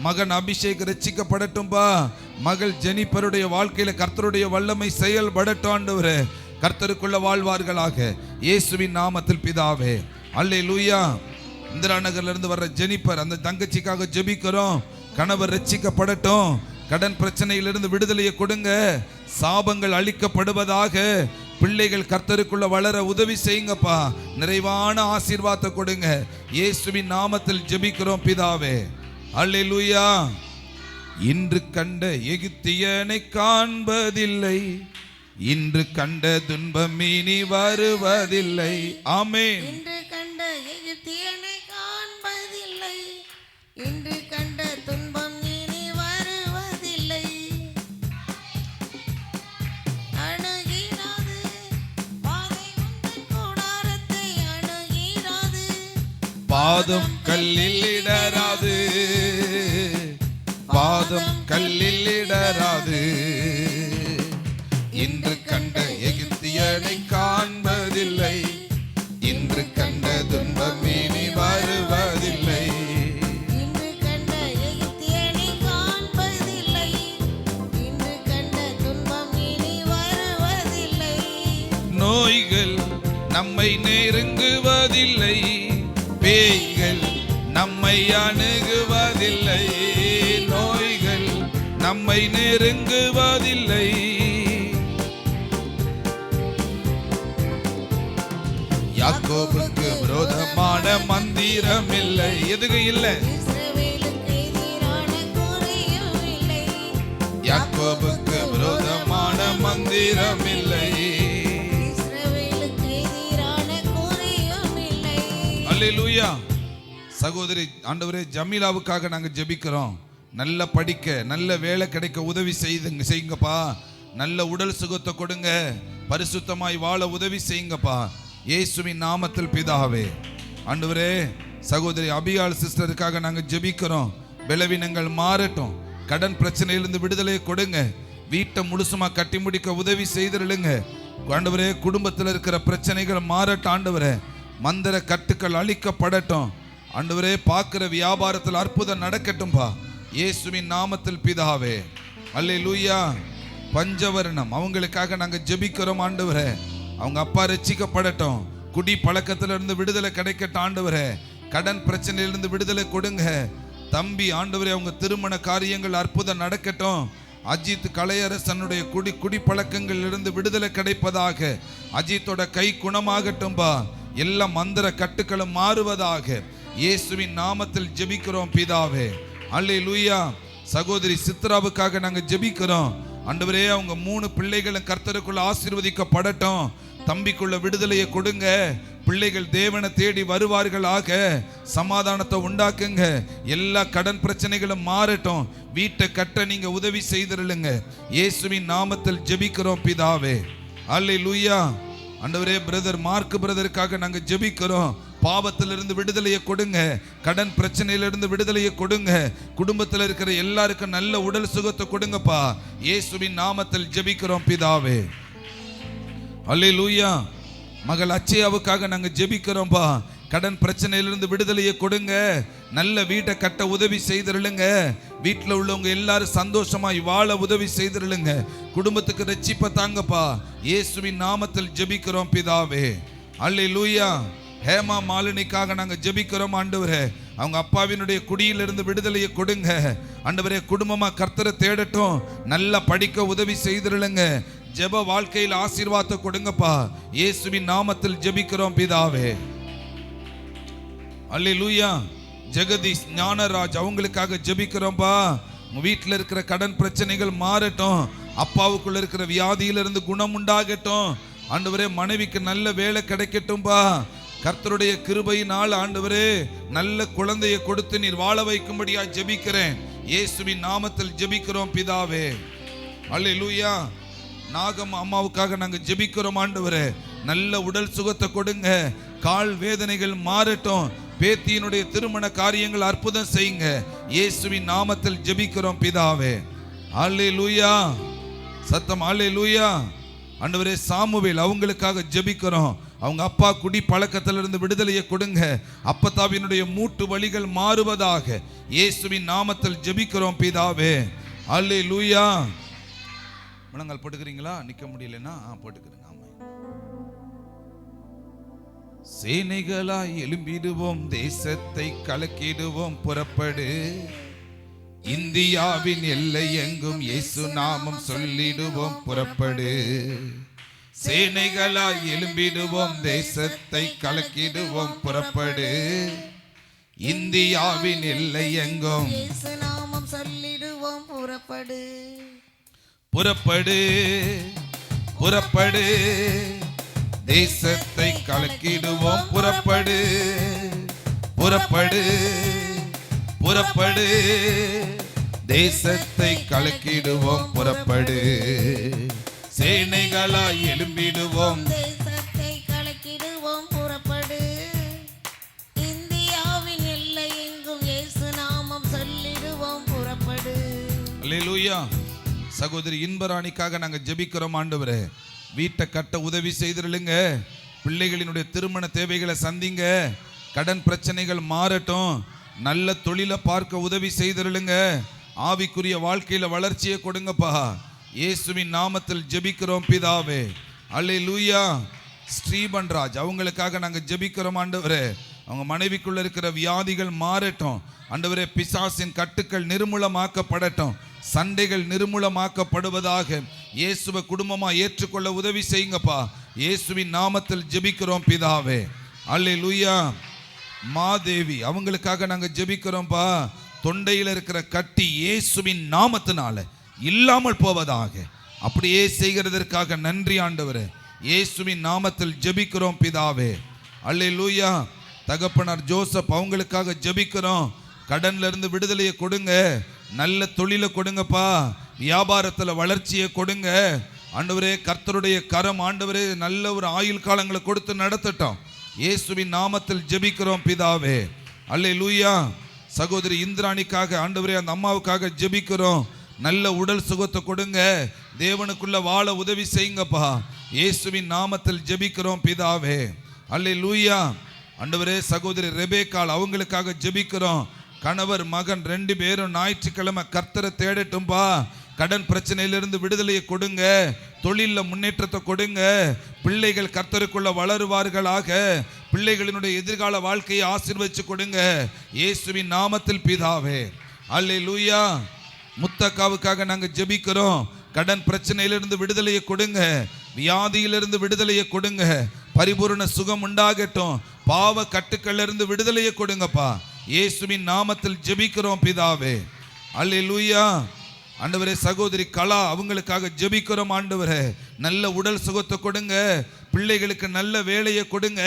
மகன் அபிஷேக் ரட்சிக்கப்படட்டும்பா. மகள் ஜெனிபருடைய வாழ்க்கையில கர்த்தருடைய வல்லமை செயல்படட்டும் ஆண்டவரே. கர்த்தருக்குள்ள வாழ்வார்களாக. இயேசுவின் நாமத்தில் பிதாவே. அல்லேலூயா. இந்திரா நகர்ல இருந்து வர்ற ஜெனிபர் அந்த தங்கச்சிக்காக ஜெபிக்கிறோம். கணவர் ரட்சிக்கப்படட்டும். கடன் பிரச்சனையிலிருந்து விடுதலையை கொடுங்க. சாபங்கள் அழிக்கப்படுவதாக. பிள்ளைகள் கர்த்தருக்குள்ள வளர உதவி செய்யுங்கப்பா. நிறைவான ஆசீர்வாதத்தை கொடுங்க. இயேசுவின் நாமத்தில் ஜெபிக்கிறோம் பிதாவே. அல்லேலூயா. இன்று கண்ட எகிப்தியனை காண்பதில்லை. இன்று கண்ட துன்பம் இனி வருவதில்லை. ஆமென். இன்று கண்ட எகிப்தியனை காண்பதில்லை. இன்று கண்ட துன்பம் இனி வருவதில்லை. அணுகிறாது பாதை உந்தன் கூடாரத்தை அணுகிறாது. பாதம் கல்லில் இடராது. பாதம் கல்லில் இடராது. இன்று கண்ட எகிப்தியனை காண்பதில்லை. இன்று கண்ட துன்பம் இனி வருவதில்லை. இன்று கண்ட எகிப்தியனை காண்பதில்லை. இன்று கண்ட துன்பம் இனி வருவதில்லை. நோய்கள் நம்மை நெருங்குவதில்லை. பேய்கள் நம்மை அணுகுவதில்லை. நோய்கள் நம்மை நெருங்குவதில்லை. யாக்கோபுக்கு விரோதமான மந்திரம் இல்லை. எதுக்கு இல்லை? இஸ்ரவேலுக்கு யாக்கோபுக்கு விரோதமான மந்திரம் இல்லை, இஸ்ரவேலுக்கு எதிரான குறியும் இல்லை. அல்லேலூயா. சகோதரி, ஆண்டவரே ஜமீலாவுக்காக நாங்க ஜெபிக்கிறோம். நல்ல படிக்க, நல்ல வேலை கிடைக்க உதவி செய்யுங்கப்பா. நல்ல உடல் சுகத்தை கொடுங்க, பரிசுத்தமாய் வாழ உதவி செய்யுங்கப்பா, இயேசுவின் நாமத்தில் பிதாவே. ஆண்டவரே சகோதரி அபியாள் சிஸ்டருக்காக நாங்க ஜெபிக்கிறோம். பலவீனங்கள் மாறட்டும், கடன் பிரச்சனையிலிருந்து விடுதலை கொடுங்க, வீட்டை முழுசுமா கட்டி முடிக்க உதவி செய்திருளுங்க. ஆண்டவரே குடும்பத்தில் இருக்கிற பிரச்சனைகள் மாறட்டும். ஆண்டவரே மந்திர கட்டுக்கள் அழிக்கப்படட்டும். ஆண்டவரே பார்க்கிற வியாபாரத்தில் அற்புதம் நடக்கட்டும்பா, இயேசுவின் நாமத்தில் பிதாவே. அல்லேலூயா. பஞ்சவர்ணம் அவங்களுக்காக நாங்க ஜெபிக்கிறோம். ஆண்டவரே அவங்க அப்பா ரட்சிக்கப்படட்டும், குடி பழக்கத்திலிருந்து விடுதலை கிடைக்கட்டும். ஆண்டவரே கடன் பிரச்சனையிலிருந்து விடுதலை கொடுங்க. தம்பி ஆண்டவரே அவங்க திருமண காரியங்கள் அற்புதம் நடக்கட்டும். அஜித் கலையரசனுடைய குடி பழக்கங்கள் இருந்து விடுதலை கிடைப்பதாக. அஜித்தோட கை குணமாகட்டும்பா, எல்லா மந்திர கட்டுக்களும் மாறுவதாக, இயேசுவின் நாமத்தில் ஜெபிக்கிறோம் பிதாவே. அல்லேலூயா. சகோதரி சித்ராவுக்காக நாங்க ஜெபிக்கிறோம். ஆண்டவரே அவங்க 3 பிள்ளைகளும் கர்த்தருக்குள்ள ஆசீர்வதிக்கப்படட்டும். தம்பிக்குள்ள விடுதலையை கொடுங்க, பிள்ளைகள் தேவனை தேடி வருவார்களாக, சமாதானத்தை உண்டாக்குங்க, எல்லா கடன் பிரச்சனைகளும் மாறட்டும், வீட்டை கட்ட நீங்க உதவி செய்திருளுங்க, இயேசுவின் நாமத்தில் ஜெபிக்கிறோம் பிதாவே. அல்லேலூயா. ஆண்டவரே பிரதர் மார்க் பிரதருக்காக நாங்க ஜெபிக்கிறோம். பாவத்திலிருந்து விடுதலையை கொடுங்க, கடன் பிரச்சனையிலிருந்து விடுதலையை கொடுங்க, குடும்பத்தில் இருக்கிற எல்லாருக்கும் நல்ல உடல் சுகத்தை கொடுங்கப்பா, இயேசுவின் நாமத்தில் ஜெபிக்கிறோம் பிதாவே. அல்லேலூயா. மகள் அச்சயாவுக்காக நாங்க ஜெபிக்கிறோம்பா. கடன் பிரச்சனையிலிருந்து விடுதலையை கொடுங்க, நல்ல வீட்டை கட்ட உதவி செய்திருளுங்க, வீட்டில் உள்ளவங்க எல்லாரும் சந்தோஷமாய் வாழ உதவி செய்திருளுங்க, குடும்பத்துக்கு ரட்சிப்பை தாங்கப்பா, இயேசுவின் நாமத்தில் ஜெபிக்கிறோம் பிதாவே. அல்லேலூயா. ஹேமா மாலினிக்காக நாங்க ஜெபிக்கிறோம். ஆண்டவரே அவங்க அப்பாவினுடைய குடியிலிருந்து விடுதலையை கொடுங்க. ஆண்டவரே குடும்பமா கர்த்தரை தேடட்டும், நல்லா படிக்க உதவி செய்திருளுங்க, ஜெப வாழ்க்கையில் ஆசீர்வாதத்தை கொடுங்கப்பா, இயேசுவின் நாமத்தில் ஜெபிக்கிறோம் பிதாவே. அல்லேலூயா. ஜெகதீஷ் ஞானராஜ் அவங்களுக்காக ஜெபிக்கிறோம்பா. உங்க வீட்டில் இருக்கிற கடன் பிரச்சனைகள் மாறட்டும், அப்பாவுக்குள்ள இருக்கிற வியாதியிலிருந்து குணம் உண்டாகட்டும். ஆண்டவரே மனைவிக்கு நல்ல வேலை கிடைக்கட்டும்பா, கர்த்தருடைய கிருபையினால் ஆண்டவரே நல்ல குழந்தையை கொடுத்து நீர் வாழ வைக்கும்படியா ஜெபிக்கிறேன், இயேசுவின் நாமத்தில் ஜெபிக்கிறோம் பிதாவே. அல்லேலூயா. நாகம் அம்மாவுக்காக நாங்க ஜெபிக்கிறோம். ஆண்டவரே நல்ல உடல் சுகத்தை கொடுங்க, கால் வேதனைகள் மாறட்டும், பேத்தியினுடைய திருமண காரியங்கள் அற்புதம் செய்யுங்க, இயேசுவின் நாமத்தில் ஜெபிக்கிறோம் பிதாவே. அல்லேலூயா. சத்தம் அல்லேலூயா. ஆண்டவரே சாமுவேல் அவங்களுக்காக ஜெபிக்கிறோம். அவங்க அப்பா குடி பழக்கத்திலிருந்து விடுதலையை கொடுங்க, அப்பத்தாவினுடைய மூட்டு வலிகள் மாறுவதாக, இயேசுவின் நாமத்தில் ஜெபிக்கிறோம் பிதாவே. அல்லேலூயா. முழங்கால் போட்டுக்கிறீங்களா? நிக்க முடியலன்னா போட்டுக்கிறேங்க. சேனைகளாய் எழும்பிடுவோம், தேசத்தை கலக்கிடுவோம், புறப்படு, இந்தியாவின் எல்லை எங்கும் இயேசு நாமம் சொல்லிடுவோம், புறப்படு. சேனைகளாய் எழும்பிடுவோம், தேசத்தை கலக்கிடுவோம், புறப்படு, இந்தியாவின் எல்லை எங்கும் இயேசு நாமம் சொல்லிடுவோம், புறப்படு, புறப்படு, புறப்படு, தேசத்தை கலக்கிடுவோம், புறப்படு, புறப்படு, புறப்படு, தேசத்தை கலக்கிடுவோம், புறப்படு, சேனைகளாய் எழும்பிடுவோம், தேசத்தை கலக்கிடுவோம், புறப்படு, இந்தியாவின் எல்லை எங்கும் இயேசு நாமம் சொல்லிடுவோம், புறப்படு. அல்லேலூயா. சகோதரி இன்பராணிக்காக நாங்க ஜெபிக்கிறோம். ஆண்டவரே வீட்டை கட்ட உதவி செய்திருளுங்க, பிள்ளைகளினுடைய திருமண தேவைகளை சந்திங்க, கடன் பிரச்சனைகள் மாறட்டும், நல்ல தொழிலை பார்க்க உதவி செய்திருளுங்க, ஆவிக்குரிய வாழ்க்கையில வளர்ச்சியை கொடுங்கப்பா, இயேசுவின் நாமத்தில் ஜெபிக்கிறோம் பிதாவே. அல்லேலூயா. ஸ்ரீபன்ராஜ் அவங்களுக்காக நாங்க ஜெபிக்கிறோம். ஆண்டவரே அவங்க மனைவிக்குள்ள இருக்கிற வியாதிகள் மாறட்டும், ஆண்டவரே பிசாசின் கட்டுக்கள் நிர்மூலமாக்கப்படட்டும், சண்டைகள் நிர்மூலமாக்கப்படுவதாக, இயேசுவை குடும்பமா ஏற்றுக்கொள்ள உதவி செய்யுங்கப்பா, இயேசுவின் நாமத்தில் ஜெபிக்கிறோம் பிதாவே. அல்லேலூயா. மாதேவி அவங்களுக்காக நாங்க ஜெபிக்கிறோம்பா. தொண்டையில் இருக்கிற கட்டி இயேசுவின் நாமத்தினால இல்லாமல் போவதாக. அப்படியே செய்கிறதற்காக நன்றி ஆண்டவரே. இயேசுவின் நாமத்தில் ஜெபிக்கிறோம் பிதாவே. அல்லேலூயா. தகப்பனார் ஜோசப் அவங்களுக்காக ஜெபிக்கிறோம். கடன்ல இருந்து விடுதலையை கொடுங்க, நல்ல தொழிலை கொடுங்கப்பா, வியாபாரத்தில் வளர்ச்சியை கொடுங்க ஆண்டவரே. கர்த்தருடைய கரம் ஆண்டவரே நல்ல ஒரு ஆயுள் காலங்களை கொடுத்து நடத்தட்டும். இயேசுவின் நாமத்தில் ஜெபிக்கிறோம் பிதாவே. அல்லேலூயா. சகோதரி இந்திராணிக்காக ஆண்டவரே அந்த அம்மாவுக்காக ஜெபிக்கிறோம். நல்ல உடல் சுகத்தை கொடுங்க, தேவனுக்குள்ள வாழ உதவி செய்யுங்கப்பா. இயேசுவின் நாமத்தில் ஜெபிக்கிறோம் பிதாவே. அல்லேலூயா. ஆண்டவரே சகோதரி ரெபேக்காள் அவங்களுக்காக ஜெபிக்கிறோம். கணவர் மகன் 2 பேரும் ஞாயிற்றுக்கிழமை கர்த்தரை தேடட்டும்பா. கடன் பிரச்சனையிலிருந்து விடுதலையை கொடுங்க, தொழிலில் முன்னேற்றத்தை கொடுங்க, பிள்ளைகள் கர்த்தருக்குள்ள வளருவார்களாக, பிள்ளைகளினுடைய எதிர்கால வாழ்க்கையை ஆசீர்வதிச்சு கொடுங்க இயேசுவின் நாமத்தில் பிதாவே. அல்லேலூயா. முத்தக்காவுக்காக நாங்கள் ஜெபிக்கிறோம். கடன் பிரச்சனையிலிருந்து விடுதலையை கொடுங்க, வியாதியிலிருந்து விடுதலையை கொடுங்க, பரிபூர்ண சுகம் உண்டாகட்டும், பாவ கட்டுக்களிலிருந்து விடுதலையை கொடுங்கப்பா. இயேசுவின் நாமத்தில் ஜெபிக்கிறோம் பிதாவே. அல்லேலூயா. ஆண்டவரே சகோதரி கலா அவங்களுக்காக ஜெபிக்கிறோம் ஆண்டவரே. நல்ல உடல் சுகத்தை கொடுங்க, பிள்ளைகளுக்கு நல்ல வேலையை கொடுங்க.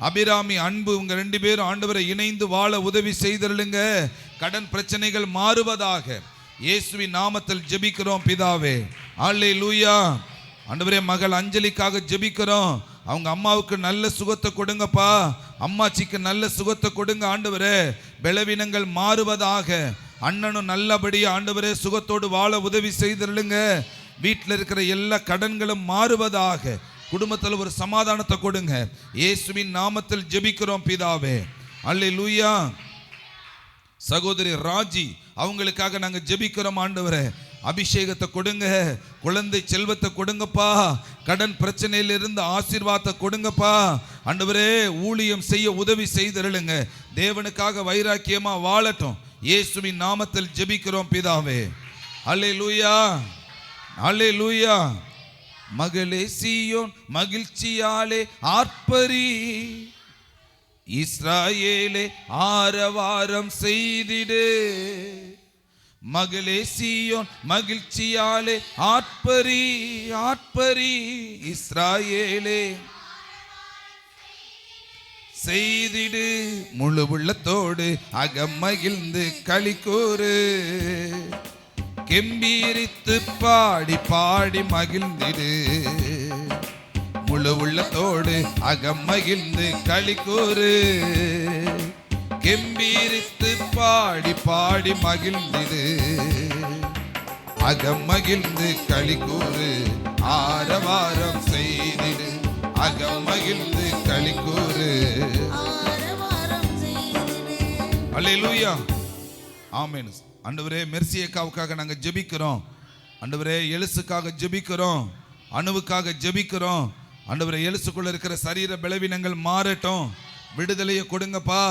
அபிராமி அன்பு உங்க 2 பேரும் ஆண்டவரை இணைந்து வாழ உதவி செய்தருளுங்க. கடன் பிரச்சனைகள் மாறுவதாக இயேசுவின் நாமத்தில் ஜெபிக்கிறோம் பிதாவே. அல்லேலூயா. ஆண்டவரே மகள் அஞ்சலிக்காக ஜெபிக்கிறோம். அவங்க அம்மாவுக்கு நல்ல சுகத்தை கொடுங்கப்பா, அம்மாச்சிக்கு நல்ல சுகத்தை கொடுங்க ஆண்டவரே. பலவீனங்கள் மாறுவதாக. அண்ணனும் நல்லபடியாக ஆண்டவரே சுகத்தோடு வாழ உதவி செய்திருளுங்க. வீட்டில் இருக்கிற எல்லா கடன்களும் மாறுவதாக. குடும்பத்தில் ஒரு சமாதானத்தை கொடுங்க. இயேசுவின் நாமத்தில் ஜெபிக்கிறோம் பிதாவே. அல்லேலூயா. சகோதரி ராஜி அவங்களுக்காக நாங்கள் ஜெபிக்கிறோம் ஆண்டவரே. அபிஷேகத்தை கொடுங்க, குழந்தை செல்வத்தை கொடுங்கப்பா, கடன் பிரச்சனையிலிருந்து ஆசீர்வாதத்தை கொடுங்கப்பா ஆண்டவரே. ஊழியம் செய்ய உதவி செய்திருளுங்க, தேவனுக்காக வைராக்கியமா வாழட்டும். இயேசுவின் நாமத்தில் ஜெபிக்கிறோம் பிதாவே. அல்லேலூயா. அல்லேலூயா. மகளே சீயோன் மகிழ்ச்சியாலே ஆர்ப்பரி, இஸ்ராயேலே ஆரவாரம் செய்திடு. மகளே சீயோன் மகிழ்ச்சியாலே ஆர்ப்பரி, ஆர்ப்பரி, இஸ்ராயேலே செய்திடு. முழு உள்ளத்தோடு அகமகிழ்ந்து களிக்கூறு, கெம்பீரித்து பாடி பாடி மகிழ்ந்திடு. முழு உள்ளத்தோடு அகமகிழ்ந்து களிக்கூறு, கெம்பீரித்து பாடி பாடி மகிழ்ந்திடு. அகமகிழ்ந்து களிக்கூறு, ஆரவாரம் செய்திடு. அகமகிழ்ந்து களிக்கூறு. அல்லேலூயா. ஆமென். ஆண்டவரே மெர்சியக்காவுக்காக நாங்கள் ஜெபிக்கிறோம் ஆண்டவரே. எலுசுக்காக ஜெபிக்கிறோம், அணுவுக்காக ஜெபிக்கிறோம் ஆண்டவரே. எலுசுக்குள்ள இருக்கிற சரீர பலவீனங்கள் மாறட்டும், விடுதலையை கொடுங்கப்பா.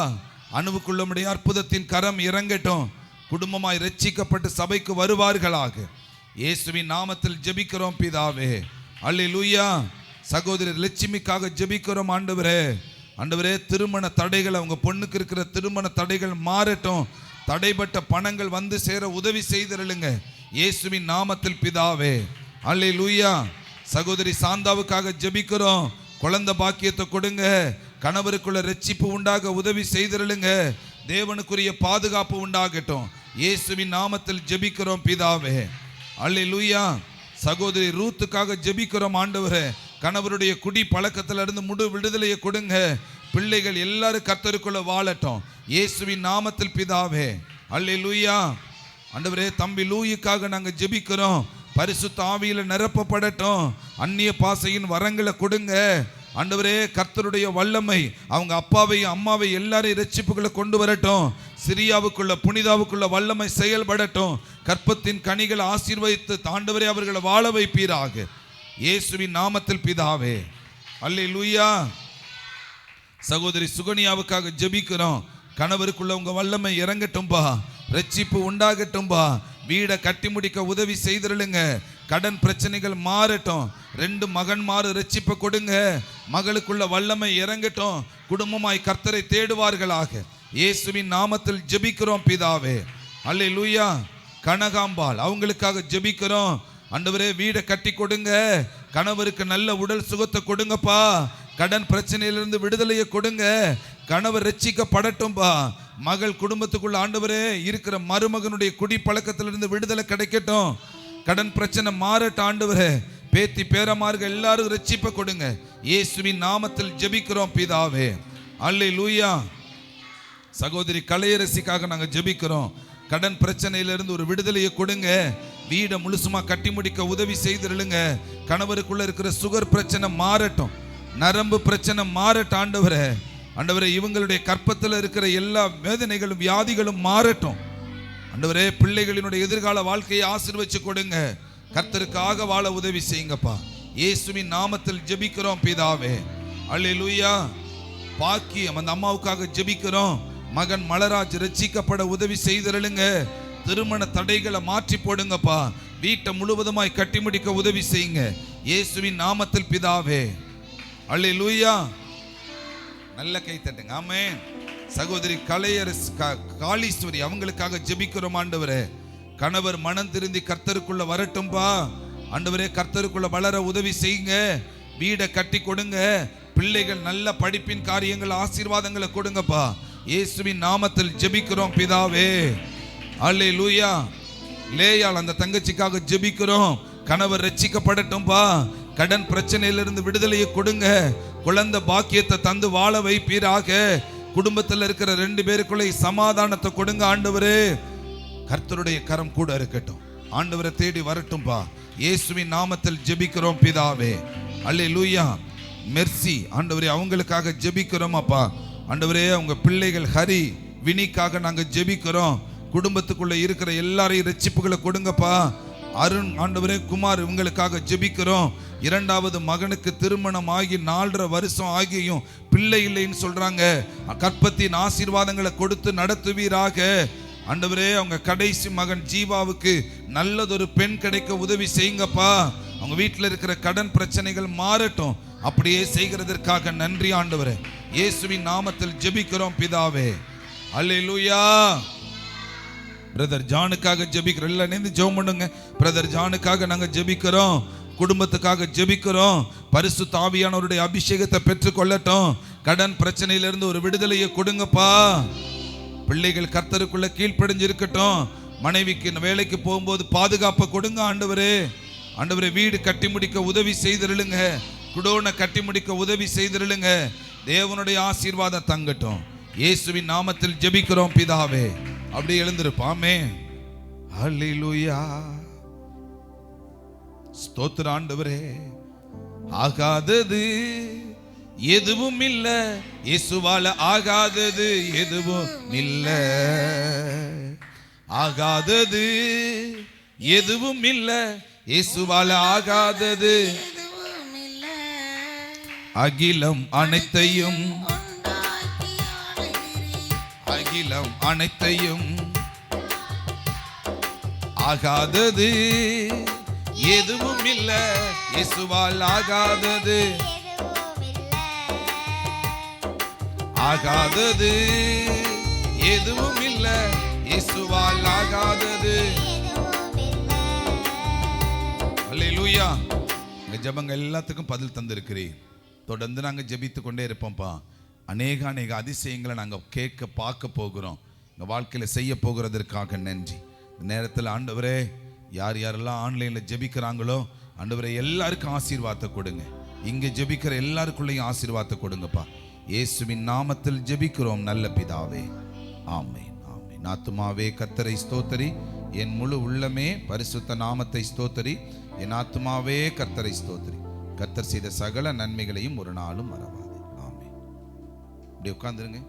அணுவுக்குள்ள உம்முடைய அற்புதத்தின் கரம் இறங்கட்டும், குடும்பமாய் ரட்சிக்கப்பட்டு சபைக்கு வருவார்களாக. இயேசுவின் நாமத்தில் ஜெபிக்கிறோம் பிதாவே. அல்லேலூயா. சகோதரி லட்சுமிக்காக ஜெபிக்கிறோம் ஆண்டவரே. ஆண்டவரே திருமண தடைகள், அவங்க பொண்ணுக்கு இருக்கிற திருமண தடைகள் மாறட்டும், தடைப்பட்ட பணங்கள் வந்து சேர உதவி செய்திருளுங்க இயேசுவின் நாமத்தில் பிதாவே. அல்லேலூயா. சகோதரி சாந்தாவுக்காக ஜெபிக்கிறோம். குழந்தை பாக்கியத்தை கொடுங்க, கணவருக்குள்ள ரட்சிப்பு உண்டாக உதவி செய்திருளுங்க, தேவனுக்குரிய பாதுகாப்பு உண்டாகட்டும். இயேசுவின் நாமத்தில் ஜெபிக்கிறோம் பிதாவே. அல்லேலூயா. சகோதரி ரூத்துக்காக ஜெபிக்கிறோம் ஆண்டவரே. கணவருடைய குடி பழக்கத்துல இருந்து முழு விடுதலையை கொடுங்க, பிள்ளைகள் எல்லாரும் கர்த்தருக்குள்ள வாழட்டும் இயேசுவின் நாமத்தில் பிதாவே. அல்லேலூயா. ஆண்டவரே தம்பி லூயிக்காக நாங்கள் ஜெபிக்கிறோம். பரிசுத்த ஆவியில நிரப்பப்படட்டும், அந்நிய பாசையின் வரங்களை கொடுங்க ஆண்டவரே. கர்த்தருடைய வல்லமை அவங்க அப்பாவையும் அம்மாவை எல்லாரையும் இரட்சிப்புகளை கொண்டு வரட்டும். சிரியாவுக்குள்ள புனிதாவுக்குள்ள வல்லமை செயல்படட்டும். கற்பத்தின் கனிகளை ஆசீர்வதித்து ஆண்டவரே அவர்களை வாழ வைப்பீராக இயேசுவின் நாமத்தில் பிதாவே. அல்லேலூயா. சகோதரி சுகனியாவுக்காக ஜெபிக்கிறோம். கணவருக்குள்ள உங்க வல்லமை இறங்கட்டும்பா, ரட்சிப்பு உண்டாகட்டும்பா, வீடை கட்டி முடிக்க உதவி செய்திருளுங்க, கடன் பிரச்சனைகள் மாறட்டும், 2 மகன்மாரு ரட்சிப்பை கொடுங்க, மகளுக்குள்ள வல்லமை இறங்கட்டும், குடும்பமாய் கர்த்தரை தேடுவார்களாக இயேசுவின் நாமத்தில் ஜெபிக்கிறோம் பிதாவே. அல்லேலூயா. கனகாம்பாள் அவங்களுக்காக ஜெபிக்கிறோம். ஆண்டவரே வீடை கட்டி கொடுங்க, கணவருக்கு நல்ல உடல் சுகத்தை கொடுங்கப்பா, கடன் பிரச்சனையிலிருந்து விடுதலையை கொடுங்க, கணவர் ரட்சிக்கப்படட்டும்பா, மகள் குடும்பத்துக்குள்ள ஆண்டவரே இருக்கிற மருமகனுடைய குடி பழக்கத்திலிருந்து விடுதலை கிடைக்கட்டும், கடன் பிரச்சனை மாறட்டும் ஆண்டவரே, பேத்தி பேரமார்கள் எல்லாரும் ரட்சிப்பை கொடுங்க. இயேசுவின் நாமத்தில் ஜெபிக்கிறோம் பிதாவே. அல்லேலூயா. சகோதரி கலையரசிக்காக நாங்கள் ஜெபிக்கிறோம். கடன் பிரச்சனையிலிருந்து ஒரு விடுதலையை கொடுங்க, வீடை முழுசுமா கட்டி முடிக்க உதவி செய்திருளுங்க, கணவருக்குள்ள இருக்கிற சுகர் பிரச்சனை மாறட்டும், நரம்பு பிரச்சனை மாறட்டும் ஆண்டவரே. ஆண்டவரே இவங்களுடைய கற்பத்தில் இருக்கிற எல்லா வேதனைகளும் வியாதிகளும் மாறட்டும் ஆண்டவரே. பிள்ளைகளினுடைய எதிர்கால வாழ்க்கையை ஆசீர்வதிச்சு கொடுங்க, கர்த்தருக்காக வாழ உதவி செய்யுங்கப்பா. இயேசுவின் நாமத்தில் ஜெபிக்கிறோம் பிதாவே. அல்லேலூயா. பாக்கியம் அந்த அம்மாவுக்காக ஜெபிக்கிறோம். மகன் மலராஜ் ரட்சிக்கப்பட உதவி செய்திருளுங்க, திருமண தடைகளை மாற்றி போடுங்கப்பா, வீட்டை முழுவதுமாய் கட்டி முடிக்க உதவி செய்யுங்க இயேசுவின் நாமத்தில் பிதாவே. அல்லேலூயா. நல்ல கை தட்டுங்க. ஆமென். சகோதரி கலையரசி காளீஸ்வரி அவங்களுக்காக ஜெபிக்கிறோம் ஆண்டவரே. கணவர் மனம் திருந்தி கர்த்தருக்குள்ள வரட்டும்பா ஆண்டவரே, கர்த்தருக்குள்ள வளர உதவி செய்யுங்க, வீடை கட்டி கொடுங்க, பிள்ளைகள் நல்ல படிப்பின் காரியங்கள் ஆசீர்வாதங்களை கொடுங்கப்பா, இயேசுவின் நாமத்தில் ஜெபிக்கிறோம் பிதாவே. அல்லேலூயா. லேயாள் அந்த தங்கச்சிக்காக ஜெபிக்கிறோம், கணவர் ரட்சிக்கப்படட்டும்பா, கடன் பிரச்சனையிலிருந்து விடுதலையை கொடுங்க, குழந்தை பாக்கியத்தை தந்து வாழ வைப்பீராக, குடும்பத்தில் இருக்கிற 2 பேருக்குள்ளே சமாதானத்தை கொடுங்க ஆண்டவரே, கர்த்தருடைய கரம் கூட இருக்கட்டும், ஆண்டவரை தேடி வரட்டும்பா, இயேசுவின் நாமத்தில் ஜெபிக்கிறோம் பிதாவே. அல்லேலூயா. மெர்சி ஆண்டவரே அவங்களுக்காக ஜெபிக்கிறோம் அப்பா ஆண்டவரே. அவங்க பிள்ளைகள் ஹரி வினிக்காக நாங்கள் ஜெபிக்கிறோம், குடும்பத்துக்குள்ள இருக்கிற எல்லாரையும் ரட்சிப்புகளை கொடுங்கப்பா. அருண் ஆண்டவரே குமார் இவங்களுக்காக ஜெபிக்கிறோம். 2வது மகனுக்கு திருமணம் ஆகி 4.5 வருஷம் ஆகியும் பிள்ளை இல்லைன்னு சொல்றாங்க, கற்பத்தின் ஆசீர்வாதங்களை கொடுத்து நடத்துவீராக ஆண்டவரே. அவங்க கடைசி மகன் ஜீவாவுக்கு நல்லதொரு பெண் கிடைக்க உதவி செய்யுங்கப்பா, அவங்க வீட்டில் இருக்கிற கடன் பிரச்சனைகள் மாறட்டும், அப்படியே செய்கிறதற்காக நன்றி ஆண்டவரே. இயேசுவின் நாமத்தில் ஜெபிக்கிறோம் பிதாவே. அல்லேலூயா. பிரதர் ஜானுக்காக ஜெபிக்கிறோம், எல்லாம் நேர்ந்து ஜெபம் பண்ணுங்க. பிரதர் ஜானுக்காக நாங்கள் ஜெபிக்கிறோம், குடும்பத்துக்காக ஜெபிக்கிறோம், பரிசுத்த ஆவியானவருடைய அபிஷேகத்தை பெற்றுக்கொள்ளட்டும், கடன் பிரச்சனையிலிருந்து ஒரு விடுதலையை கொடுங்கப்பா, பிள்ளைகள் கர்த்தருக்குள்ள கீழ்ப்படிஞ்சு இருக்கட்டும், மனைவிக்கு வேலைக்கு போகும்போது பாதுகாப்பை கொடுங்க ஆண்டவரே. ஆண்டவரே வீடு கட்டி முடிக்க உதவி செய்திருளுங்க, குடோனை கட்டி முடிக்க உதவி செய்திருளுங்க, தேவனுடைய ஆசீர்வாதம் தங்கட்டும், இயேசுவின் நாமத்தில் ஜெபிக்கிறோம் பிதாவே. அப்படியே எழுந்திருப்பாமே. அல்லேலூயா. ஸ்தோத்திர ஆண்டவரே. ஆகாதது எதுவும் இல்ல, இயேசுவால ஆகாதது எதுவும் இல்ல, ஆகாதது எதுவும் இல்ல, இயேசுவால ஆகாதது அகிலம் அனைத்தையும், அகிலம் அனைத்தையும், ஆகாதது எதுவும் இல்ல, இயேசுவால் ஆகாதது, ஆகாதது எதுவும் இல்ல, இயேசுவால் ஆகாதது. அல்லேலூயா. இந்த ஜெபங்கள் எல்லாத்துக்கும் பதில் தந்திருக்கிறீர், தொடர்ந்து நாங்கள் ஜெபித்து கொண்டே இருப்போம்ப்பா. அநேக அதிசயங்களை நாங்கள் கேட்க பார்க்க போகிறோம், எங்கள் வாழ்க்கையில் செய்ய போகிறதற்காக நன்றி. இந்த நேரத்தில் ஆண்டவரே யார் யாரெல்லாம் ஆன்லைனில் ஜெபிக்கிறாங்களோ ஆண்டவரே எல்லாருக்கும் ஆசீர்வாதத்தை கொடுங்க, இங்கே ஜெபிக்கிற எல்லாருக்குள்ளேயும் ஆசீர்வாதத்தை கொடுங்கப்பா, இயேசுவின் நாமத்தில் ஜெபிக்கிறோம் நல்ல பிதாவே. ஆமென் ஆமென். ஆத்துமாவே கர்த்தரை ஸ்தோத்தரி, என் முழு உள்ளமே பரிசுத்த நாமத்தை ஸ்தோத்தரி, என் ஆத்துமாவே கர்த்தரை ஸ்தோத்தரி, கர்த்தர் செய்த சகல நன்மைகளையும் ஒரு நாளும் மறவாதே. ஆமென். இப்படி உட்கார்ந்துருங்க.